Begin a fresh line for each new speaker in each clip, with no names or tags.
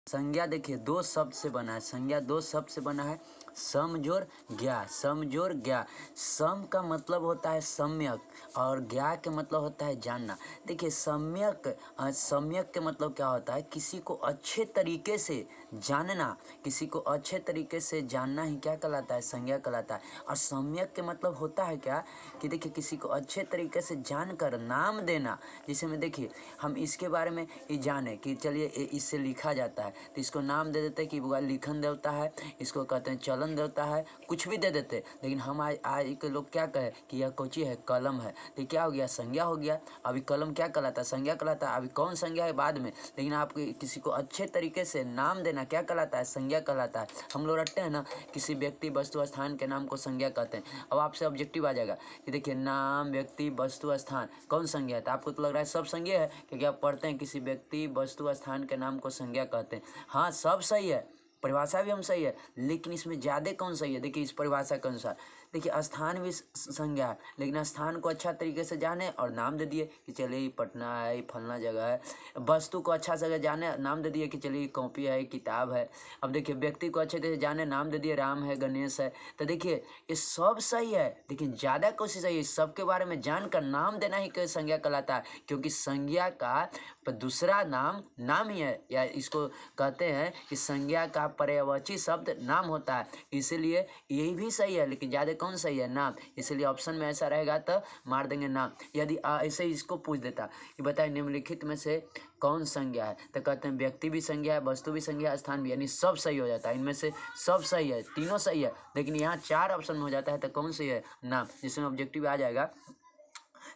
संज्ञा देखिए दो शब्द से बना है, संज्ञा दो शब्द से बना है, सम जोड़ ज्ञा, सम जोड़ ज्ञा। सम का मतलब होता है सम्यक और ज्ञा के मतलब होता है जानना। देखिए सम्यक सम्यक के मतलब क्या होता है, किसी को अच्छे तरीके से जानना, किसी को अच्छे तरीके से जानना ही क्या कहलाता है, संज्ञा कहलाता है। और सम्यक के मतलब होता है क्या कि देखिए किसी को अच्छे तरीके से जानकर नाम देना। जैसे में देखिए हम इसके बारे में ये जाने कि चलिए इससे लिखा जाता है तो इसको नाम दे देते हैं कि वो लिखन देवता है, इसको कहते हैं चलन देवता है, कुछ भी दे देते। लेकिन हम आज के लोग क्या कहे कि यह कोची है, कलम है, तो क्या हो गया, संज्ञा हो गया। अभी कलम क्या कहलाता है, संज्ञा कहलाता है। अभी कौन संज्ञा है बाद में, लेकिन आप किसी को अच्छे तरीके से नाम देना क्या कहलाता है, संज्ञा कहलाता है। हम लोग रटते हैं ना, किसी व्यक्ति वस्तु स्थान के नाम को संज्ञा कहते हैं। अब आपसे ऑब्जेक्टिव आ जाएगा कि देखिए नाम व्यक्ति वस्तु स्थान कौन संज्ञा है, तो आपको तो लग रहा है सब संज्ञा है, क्योंकि आप पढ़ते हैं किसी व्यक्ति वस्तु स्थान के नाम को संज्ञा कहते हैं। हाँ सब सही है, परिभाषा भी हम सही है, लेकिन इसमें ज़्यादा कौन सही है। देखिए इस परिभाषा के अनुसार देखिए स्थान भी संज्ञा है, लेकिन स्थान को अच्छा तरीके से जाने और नाम दे दिए कि चलिए ये पटना है, ये फलना जगह है। वस्तु को अच्छा से जाने, नाम दे दिए कि चलिए ये कॉपी है, किताब है। अब देखिए व्यक्ति को अच्छे से जाने, नाम दे दिए राम है, गणेश है। तो देखिए ये सब सही है, लेकिन ज़्यादा कोशिश है सबके बारे में जानकर नाम देना ही संज्ञा कहलाता है, क्योंकि संज्ञा का दूसरा नाम नाम ही है, या इसको कहते हैं कि संज्ञा का पर्यायवाची शब्द नाम होता है। इसीलिए यही भी सही है, लेकिन ज़्यादा कौन सही है, नाम। इसलिए ऑप्शन में ऐसा रहेगा तो मार देंगे नाम। यदि ऐसे ही इसको पूछ देता कि बताए निम्नलिखित में से कौन संज्ञा है, तो कहते हैं व्यक्ति भी संज्ञा है, वस्तु भी संज्ञा है, स्थान भी, यानी सब सही हो जाता है। इनमें से सब सही है, तीनों सही है, लेकिन यहाँ 4 ऑप्शन में हो जाता है तो कौन सही है, नाम। जिसमें ऑब्जेक्टिव आ जाएगा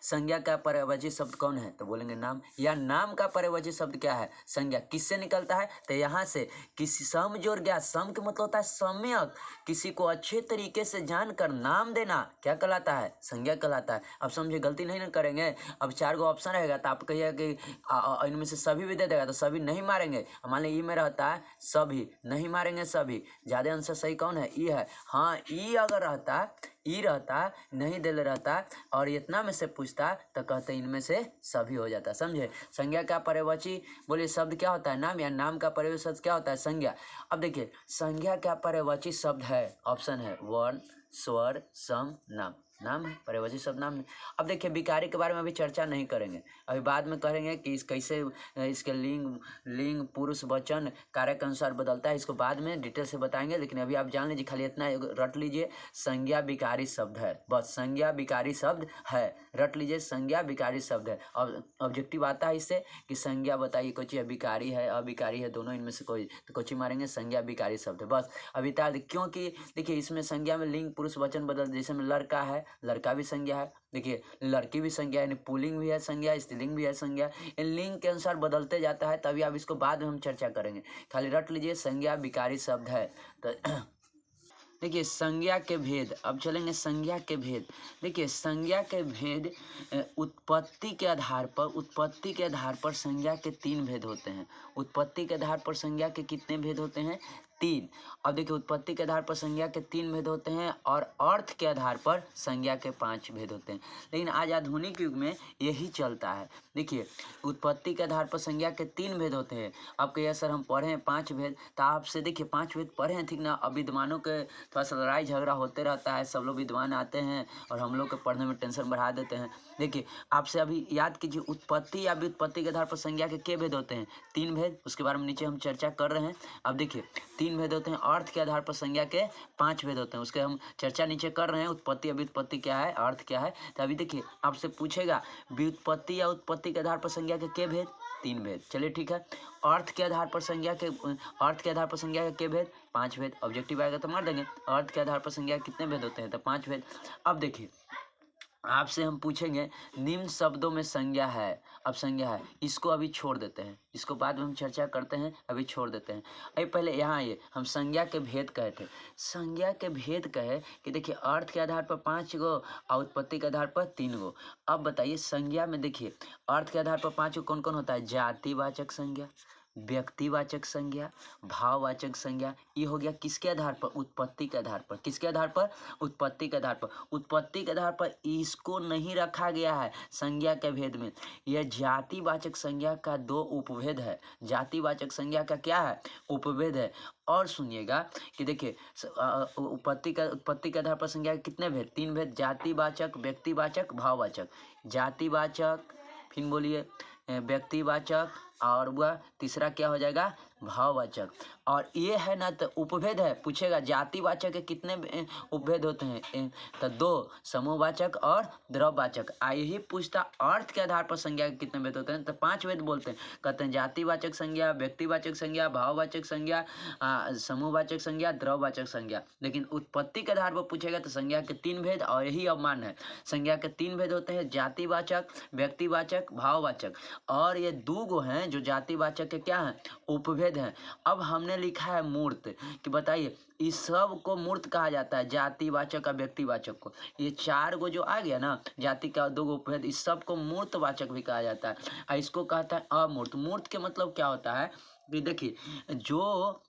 संज्ञा का पर्यायवाची शब्द कौन है, तो बोलेंगे नाम। या नाम का पर्यायवाची शब्द क्या है, संज्ञा। किससे निकलता है, तो यहाँ से किसी सम जोड़ गया, सम के मतलब होता है सम्यक, किसी को अच्छे तरीके से जानकर नाम देना क्या कहलाता है, संज्ञा कहलाता है। अब समझे, गलती नहीं ना करेंगे। अब 4 गो ऑप्शन रहेगा तो आप कहिए कि इनमें से सभी भी दे देगा, तो सभी नहीं मारेंगे। मान लीजिए ई में रहता है सभी, नहीं मारेंगे सभी। ज़्यादा आंसर सही कौन है, ई है। हाँ ई अगर रहता, ई रहता, नहीं दिल रहता और इतना में से पूछता तो कहते इनमें से सभी हो जाता। समझे। संज्ञा का पर्यायवाची बोलिए शब्द क्या होता है, नाम, या नाम का पर्यायवाची शब्द क्या होता है, संज्ञा। अब देखिए संज्ञा का पर्यायवाची शब्द है, ऑप्शन है वर्ण, स्वर, सम, नाम। नाम है, पर्यायवाची शब्द नाम है। अब देखिए विकारी के बारे में अभी चर्चा नहीं करेंगे, अभी बाद में करेंगे कि कैसे इसके लिंग पुरुष वचन कार्य के अनुसार बदलता है, इसको बाद में डिटेल से बताएंगे। लेकिन अभी आप जान लीजिए, खाली इतना रट लीजिए, संज्ञा विकारी शब्द है, बस संज्ञा विकारी शब्द है, रट लीजिए, संज्ञा विकारी शब्द है। और ऑब्जेक्टिव आता है इससे कि संज्ञा बताइए कोई चीज़ विकारी है, अविकारी है, दोनों इनमें से कोई, तो कोई मारेंगे संज्ञा विकारी शब्द है, बस। अभी क्योंकि देखिए इसमें संज्ञा में लिंग पुरुष वचन बदल, जैसे में लड़का है, लड़का भी संज्ञा है, देखिए लड़की भी संज्ञा है, यानी पुल्लिंग भी है संज्ञा, स्त्रीलिंग भी है संज्ञा। इन लिंग के अनुसार बदलते जाता है, तभी आप इसको बाद में हम चर्चा करेंगे। खाली रट लीजिए संज्ञा विकारी शब्द है। तो देखिए संज्ञा के भेद, अब चलेंगे संज्ञा के भेद। देखिए संज्ञा के भेद उत्पत्ति के आधार पर संज्ञा के 3 भेद होते हैं। उत्पत्ति के आधार पर संज्ञा के कितने भेद होते हैं, 3। अब देखिए उत्पत्ति के आधार पर संज्ञा के 3 भेद होते हैं और अर्थ के आधार पर संज्ञा के 5 भेद होते हैं। लेकिन आज आधुनिक युग में यही चलता है। देखिए उत्पत्ति के आधार पर संज्ञा के 3 भेद होते हैं। अब कहिए सर हम पढ़े हैं 5 भेद, तो आपसे देखिए 5 भेद पढ़े हैं, ठीक ना। अब विद्वानों के थोड़ा सा लड़ाई झगड़ा होते रहता है, सब लोग विद्वान आते हैं और हम लोग के पढ़ने में टेंशन बढ़ा देते हैं। देखिए आपसे अभी याद कीजिए, उत्पत्ति या व्युत्पत्ति के आधार पर संज्ञा के भेद होते हैं, 3 भेद, उसके बारे में नीचे हम चर्चा कर रहे हैं। अब देखिए 3 भेद होते हैं, अर्थ के आधार पर संज्ञा के 5 भेद होते हैं, उसके हम चर्चा नीचे कर रहे हैं। उत्पत्ति या व्युत्पत्ति क्या है, अर्थ क्या है। तो अभी देखिए आपसे पूछेगा व्युत्पत्ति या उत्पत्ति के आधार पर संज्ञा के भेद, 3 भेद। चलिए ठीक है। अर्थ के आधार पर संज्ञा के भेद, 5 भेद। ऑब्जेक्टिव आएगा तो मार देंगे। अर्थ के आधार पर संज्ञा कितने भेद होते हैं, तो 5 भेद। अब देखिए आपसे हम पूछेंगे निम्न शब्दों में संज्ञा है। अब संज्ञा है, इसको अभी छोड़ देते हैं, इसको बाद में हम चर्चा करते हैं, अभी छोड़ देते हैं। अभी पहले यहाँ ये हम संज्ञा के भेद कहे थे। संज्ञा के भेद कहे कि देखिए अर्थ के आधार पर 5 गो और उत्पत्ति के आधार पर 3 गो। अब बताइए संज्ञा में देखिए अर्थ के आधार पर 5 गो कौन कौन होता है, जातिवाचक संज्ञा, व्यक्तिवाचक संज्ञा, भाववाचक संज्ञा। ये हो गया किसके आधार पर? उत्पत्ति के आधार पर। किसके आधार पर? उत्पत्ति के आधार पर। उत्पत्ति के आधार पर इसको नहीं रखा गया है संज्ञा के भेद में। यह जातिवाचक संज्ञा का दो उपभेद है। जातिवाचक संज्ञा का क्या है? उपभेद है। और सुनिएगा कि देखिए उत्पत्ति के आधार पर संज्ञा के कितने भेद? 3 भेद। जातिवाचक, व्यक्तिवाचक, भाववाचक। जातिवाचक, फिर बोलिए व्यक्तिवाचक, और वह तीसरा क्या हो जाएगा? भाववाचक। और ये है ना तो उपभेद है। पूछेगा जातिवाचक के कितने उपभेद होते हैं? तो 2, समूहवाचक और द्रव्यवाचक। यही पूछता अर्थ के आधार पर संज्ञा के कितने भेद होते हैं? तो 5 भेद बोलते हैं। कहते हैं जातिवाचक संज्ञा, व्यक्तिवाचक संज्ञा, भाववाचक संज्ञा, समूहवाचक संज्ञा, द्रव्यवाचक संज्ञा। लेकिन उत्पत्ति के आधार पर पूछेगा तो संज्ञा के 3 भेद, और यही अवमान है। संज्ञा के 3 भेद होते हैं, जातिवाचक, व्यक्तिवाचक, भाववाचक। और ये 2 गो हैं जो जातिवाचक के क्या हैं? उपभेद हैं। अब हमने लिखा है मूर्त, कि बताइए इस सब को मूर्त कहा जाता है, जातिवाचक और व्यक्तिवाचक को। ये 4 गो जो आ गया ना, जाति का 2 गो उपभेद, इस सब को मूर्तवाचक भी कहा जाता है। और इसको कहता है अमूर्त। मूर्त के मतलब क्या होता है कि देखिए जो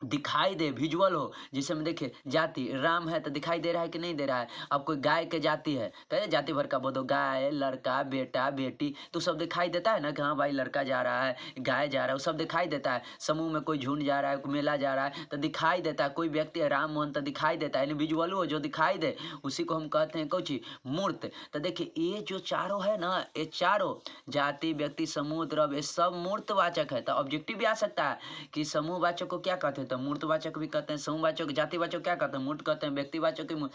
दिखाई दे, विजुअल हो। जैसे में देखिए जाति राम है तो दिखाई दे रहा है कि नहीं दे रहा है? अब कोई गाय के जाति है तो जाति भर का बोल दो, गाय, लड़का, बेटा, बेटी, तो सब दिखाई देता है ना कि हाँ भाई लड़का जा रहा है, गाय जा रहा है, वो सब दिखाई देता है। समूह में कोई झुंड जा रहा है, कोई मेला जा रहा है तो दिखाई देता है। कोई व्यक्ति है राम मोहन तो दिखाई देता है, यानी विजुअल हो जो दिखाई दे, उसी को हम कहते हैं कौची? मूर्त। तो देखिए ये जो चारों है ना, ये चारों जाति, व्यक्ति, समूह, द्रव्य, ये सब मूर्तवाचक है। तो ऑब्जेक्टिव भी आ सकता है कि समूहवाचक को क्या कहते हैं? तो मूर्तवाचक भी कहते हैं, समूहवाचक, जातिवाचक क्या कहते हैं? मूर्त कहते हैं, व्यक्तिवाचक की मूर्त।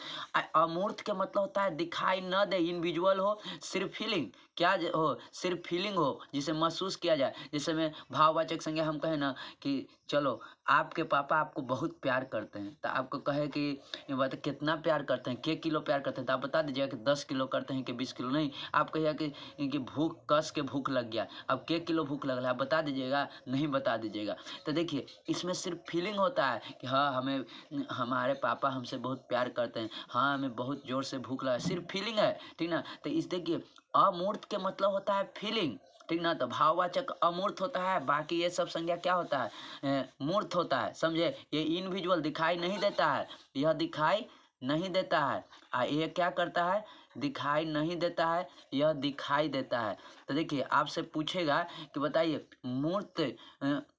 अमूर्त के मतलब होता है दिखाई न दे, इनविजुअल हो, सिर्फ फीलिंग क्या हो? सिर्फ फीलिंग हो, जिसे महसूस किया जाए। जैसे में भाववाचक संज्ञा हम कहें ना कि चलो आपके पापा आपको बहुत प्यार करते हैं, तो आपको कहे कि ये बात कितना प्यार करते हैं, के किलो प्यार करते हैं, तो आप बता दीजिएगा कि 10 किलो करते हैं कि 20 किलो। नहीं, आप कहिएगा कि भूख कस के भूख लग गया, अब के किलो भूख लग रहा है, आप बता दीजिएगा? नहीं बता दीजिएगा। तो देखिए इसमें सिर्फ फीलिंग होता है कि हाँ हमें, हमारे पापा हमसे बहुत प्यार करते हैं, हाँ हमें बहुत जोर से भूख लगा, सिर्फ फीलिंग है, ठीक ना। तो इस देखिए अमूर्त के मतलब होता है फीलिंग, ठीक ना। तो भाववाचक अमूर्त होता है, बाकी ये सब संज्ञा क्या होता है? मूर्त होता है, समझे। ये इनविजुअल दिखाई नहीं देता है, यह दिखाई नहीं देता है। ये क्या करता है? दिखाई नहीं देता है, यह दिखाई देता है। तो देखिए आपसे पूछेगा कि बताइए मूर्त,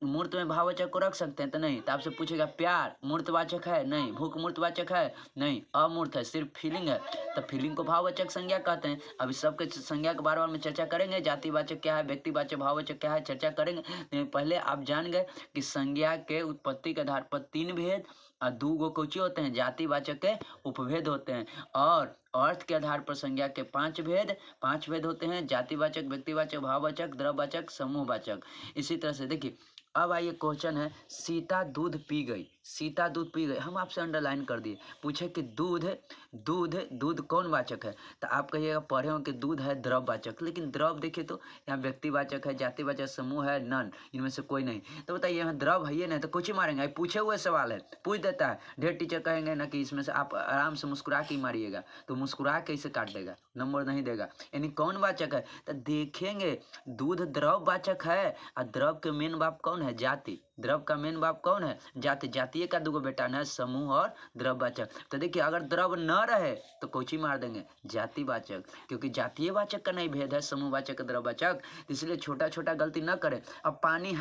मूर्त में भाववाचक को रख सकते हैं? तो नहीं। तो आपसे पूछेगा प्यार मूर्तवाचक है? नहीं। भूख मूर्तवाचक है? नहीं, अमूर्त है, सिर्फ फीलिंग है। तो फीलिंग को भाववाचक संज्ञा कहते हैं। अब इस सबके संज्ञा के बारे में चर्चा करेंगे। जातिवाचक क्या है, व्यक्तिवाचक, भाववाचक क्या है, चर्चा करेंगे। पहले आप जान गए कि संज्ञा के उत्पत्ति के आधार पर 3 भेद और 2 गो कोची होते हैं? जातिवाचक के उपभेद होते हैं। और अर्थ के आधार पर संज्ञा के 5 भेद होते हैं, जातिवाचक, व्यक्तिवाचक, भाववाचक, द्रव्यवाचक, समूहवाचक। इसी तरह से देखिए अब आइए क्वेश्चन है, सीता दूध पी गई। सीता दूध पी गई, हम आपसे अंडरलाइन कर दिए। पूछे कि दूध कौन वाचक है? तो आप कहिएगा पढ़े हो कि दूध है द्रव्यवाचक। लेकिन द्रव देखिए तो यहाँ व्यक्तिवाचक है, जातिवाचक, समूह है, नन, इनमें से कोई नहीं। तो बताइए यहाँ द्रव है ये नहीं तो कुछ ही मारेंगे। पूछे हुए सवाल है, पूछ देता है। ढेर टीचर कहेंगे ना कि इसमें से आप आराम से मुस्कुरा के ही मारिएगा, तो मुस्कुरा के इसे काट देगा, नंबर नहीं देगा। यानी कौन वाचक है? तो देखेंगे दूध द्रव्यवाचक है, और द्रव के मेन बाप कौन है? जाति। द्रव का मेन बाप कौन है? जाति। जातीय का 2 गो बेटा है, समूह और द्रव्यवाचक। तो देखिए अगर द्रव न रहे तो कोची मार देंगे? जातिवाचक, क्योंकि जातीय वाचक का नहीं भेद है, समूहवाचक, द्रव्यवाचक। इसलिए छोटा छोटा गलती न करें। अब पानी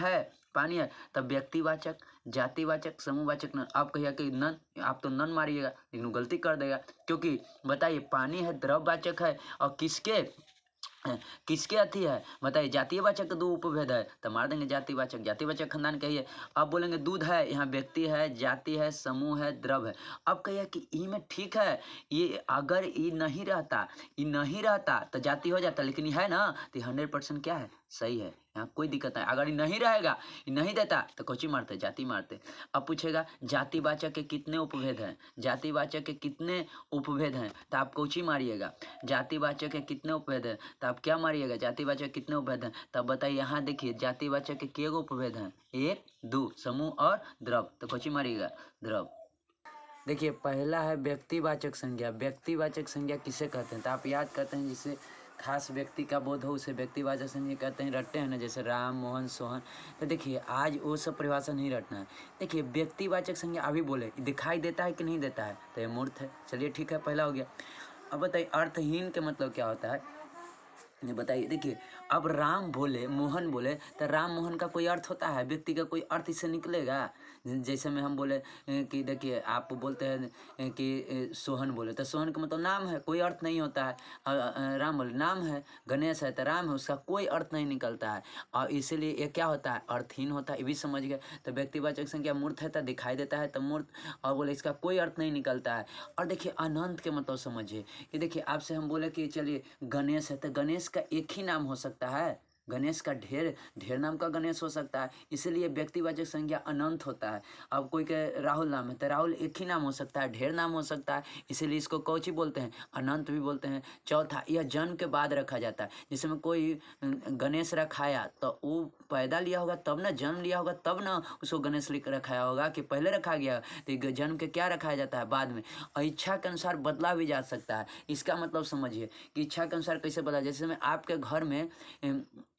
है तब व्यक्तिवाचक, जातिवाचक, समूहवाचक न। आप कहिए कि नन, आप तो नन मारिएगा, लेकिन गलती कर देगा। क्योंकि बताइए पानी है, द्रव्यवाचक है, और किसके अथी है? बताइए जातीयवाचक 2 उपभेद है, तो मार देंगे जातिवाचक। जातिवाचक खानदान कहिए। अब बोलेंगे दूध है, यहाँ व्यक्ति है, जाति है, समूह है, द्रव है। अब कहिए कि ई में ठीक है, ये अगर ई नहीं रहता तो जाति हो जाता, लेकिन ये है ना, तो 100% क्या है? सही है, यहाँ कोई दिक्कत नहीं। अगर ये नहीं रहेगा, ये नहीं देता तो कोची मारते? जाति मारते। अब पूछेगा जातिवाचक के कितने उपभेद हैं? जातिवाचक के कितने उपभेद हैं? तो आप कोची मारिएगा? जातिवाचक के कितने उपभेद हैं? तो आप क्या मारिएगा? जातिवाचक कितने उपभेद हैं? तब बताइए। यहाँ देखिए जातिवाचक के कितने उपभेद हैं? 1, 2, समूह और द्रव। तो कोची मारिएगा? द्रव। देखिए पहला है व्यक्तिवाचक संज्ञा। व्यक्तिवाचक संज्ञा किसे कहते हैं? तो आप याद करते हैं, जिसे खास व्यक्ति का बोध हो उसे व्यक्तिवाचक संज्ञा कहते हैं। रटते हैं ना, जैसे राम, मोहन, सोहन। तो देखिए आज वो सब परिभाषा नहीं रटना है। देखिए व्यक्तिवाचक संज्ञा अभी बोले दिखाई देता है कि नहीं देता है, तो ये मूर्त है। चलिए ठीक है, पहला हो गया। अब बताइए अर्थहीन के मतलब क्या होता है, ये बताइए। देखिए अब राम बोले, मोहन बोले, तो राम मोहन का कोई अर्थ होता है, व्यक्ति का कोई अर्थ इससे निकलेगा। जैसे में हम बोले कि देखिए आप बोलते हैं कि सोहन बोले, तो सोहन का मतलब नाम है, कोई अर्थ नहीं होता है। राम बोले नाम है, गणेश है तो राम है, उसका कोई अर्थ नहीं निकलता है, और इसीलिए ये क्या होता है, अर्थहीन होता है। ये भी समझ गए। तो व्यक्तिवाचक संज्ञा मूर्त है तो दिखाई देता है, तो मूर्त, और बोले इसका कोई अर्थ नहीं निकलता है। और देखिए अनंत के मतलब समझिए कि देखिए आपसे हम बोले कि चलिए गणेश है, तो गणेश का एक ही नाम हो सकता है, गणेश का ढेर नाम का गणेश हो सकता है, इसीलिए व्यक्तिवाचक संज्ञा अनंत होता है। अब कोई के राहुल नाम है तो राहुल एक ही नाम हो सकता है, ढेर नाम हो सकता है, इसीलिए इसको कौची बोलते हैं, अनंत भी बोलते हैं। चौथा, यह जन्म के बाद रखा जाता है। जैसे में कोई गणेश रखाया तो वो पैदा लिया होगा तब ना, जन्म लिया होगा तब ना उसको गणेश लिख रखाया होगा, कि पहले रखा गया, तो जन्म के क्या रखाया जाता है, बाद में। और इच्छा के अनुसार बदला भी जा सकता है। इसका मतलब समझिए कि इच्छा के अनुसार कैसे बदला। जैसे में आपके घर में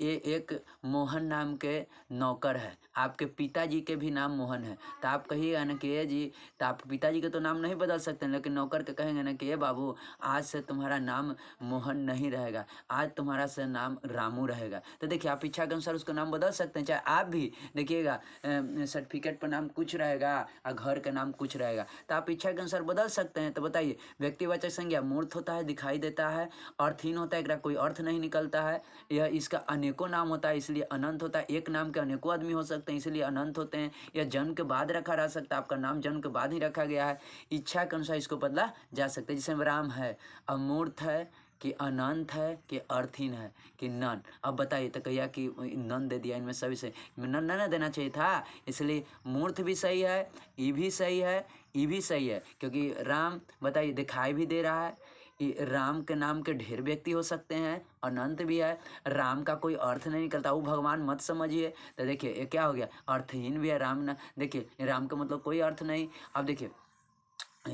ये एक मोहन नाम के नौकर है, आपके पिताजी के भी नाम मोहन है, तो आप कहिएगा ना कि ये जी, तो आप पिताजी के तो नाम नहीं बदल सकते हैं, लेकिन नौकर के कहेंगे ना कि ये बाबू आज से तुम्हारा नाम मोहन नहीं रहेगा, आज तुम्हारा से नाम रामू रहेगा। तो देखिए आप इच्छा के अनुसार उसका नाम बदल सकते हैं। चाहे आप भी देखिएगा सर्टिफिकेट पर नाम कुछ रहेगा और घर का नाम कुछ रहेगा, तो आप इच्छा के अनुसार बदल सकते हैं। तो बताइए व्यक्तिवाचक संज्ञा मूर्त होता है, दिखाई देता है, अर्थहीन होता है, कोई अर्थ नहीं निकलता है, यह इसका अनेकों नाम होता है इसलिए अनंत होता है। एक नाम के अनेकों आदमी हो सकते हैं इसलिए अनंत होते हैं। यह जन्म के बाद रखा रह सकता है, आपका नाम जन्म के बाद ही रखा गया है। इच्छा के अनुसार इसको बदला जा सकता है। जैसे राम है, अमूर्त है कि अनंत है कि अर्थहीन है कि नन। अब बताइए तो कहिए कि नन दे दिया, इनमें सभी से नन ना देना चाहिए था, इसलिए मूर्त भी सही है, ये भी सही है, ये भी सही है, क्योंकि राम बताइए दिखाई भी दे रहा है। राम के नाम के ढेर व्यक्ति हो सकते हैं, अनंत भी है, राम का कोई अर्थ नहीं निकलता, वो भगवान मत समझिए। तो देखिए ये क्या हो गया, अर्थहीन भी है राम ना, देखिए राम का मतलब कोई अर्थ नहीं। अब देखिए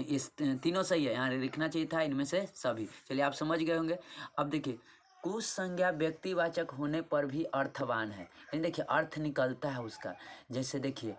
इस तीनों सही है, यहाँ लिखना चाहिए था इनमें से सभी। चलिए आप समझ गए होंगे। अब देखिए कुछ संज्ञा व्यक्तिवाचक होने पर भी अर्थवान है, यानी देखिए अर्थ निकलता है उसका। जैसे देखिए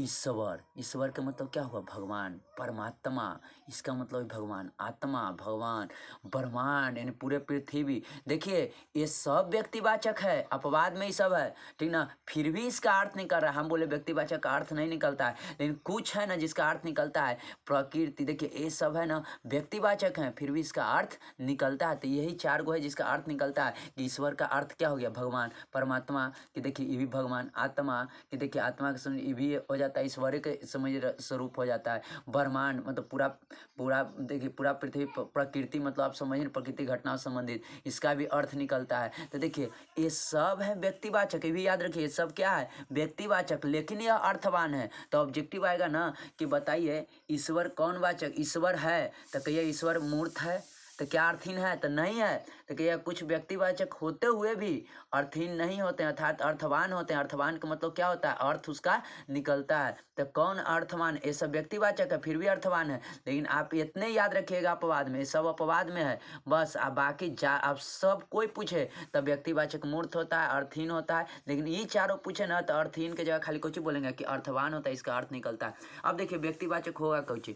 ईश्वर, ईश्वर का मतलब क्या हुआ, भगवान, परमात्मा, इसका मतलब है भगवान, आत्मा, भगवान, ब्रह्मांड यानी पूरे पृथ्वी। देखिए ये सब व्यक्तिवाचक है, अपवाद में ही सब है, ठीक ना, फिर भी इसका अर्थ नहीं कर रहा। हम बोले व्यक्तिवाचक का अर्थ नहीं निकलता है, लेकिन कुछ है ना जिसका अर्थ निकलता है, प्रकृति, देखिए ये सब है ना व्यक्तिवाचक हैं, फिर भी इसका अर्थ निकलता है। तो यही चार गो है जिसका अर्थ निकलता है कि ईश्वर का अर्थ क्या हो गया, भगवान, परमात्मा कि देखिए ये भी भगवान, आत्मा कि देखिए आत्मा के समझ ये भी हो जाता है, ईश्वर के समझ स्वरूप हो जाता है, ब्रह्मांड मतलब पूरा पूरा देखिए पूरा पृथ्वी, प्रकृति मतलब आप समझिए प्रकृति घटनाओं संबंधित, इसका भी अर्थ निकलता है। तो देखिए ये सब है व्यक्तिवाचक, ये भी याद रखिए ये सब क्या है, व्यक्तिवाचक, लेकिन यह अर्थवान है। तो ऑब्जेक्टिव आएगा ना कि बताइए ईश्वर कौन वाचक, ईश्वर है तो कहिए ईश्वर मूर्त है, तो क्या अर्थहीन है, तो नहीं है। तो कहिए कुछ व्यक्तिवाचक होते हुए भी अर्थहीन नहीं होते हैं, अर्थात अर्थवान होते हैं। अर्थवान का मतलब क्या होता है, अर्थ उसका निकलता है। तो कौन अर्थवान, ये सब व्यक्तिवाचक है फिर भी अर्थवान है, लेकिन आप इतने याद रखिएगा अपवाद में, ये सब अपवाद में है बस। आप बाकी आप सब कोई पूछे तो व्यक्तिवाचक मूर्त होता है, अर्थहीन होता है, लेकिन ये चारों पूछे ना तो अर्थहीन के जगह खाली कुछ बोलेंगे कि अर्थवान होता है, इसका अर्थ निकलता है। अब देखिए व्यक्तिवाचक होगा कुछ,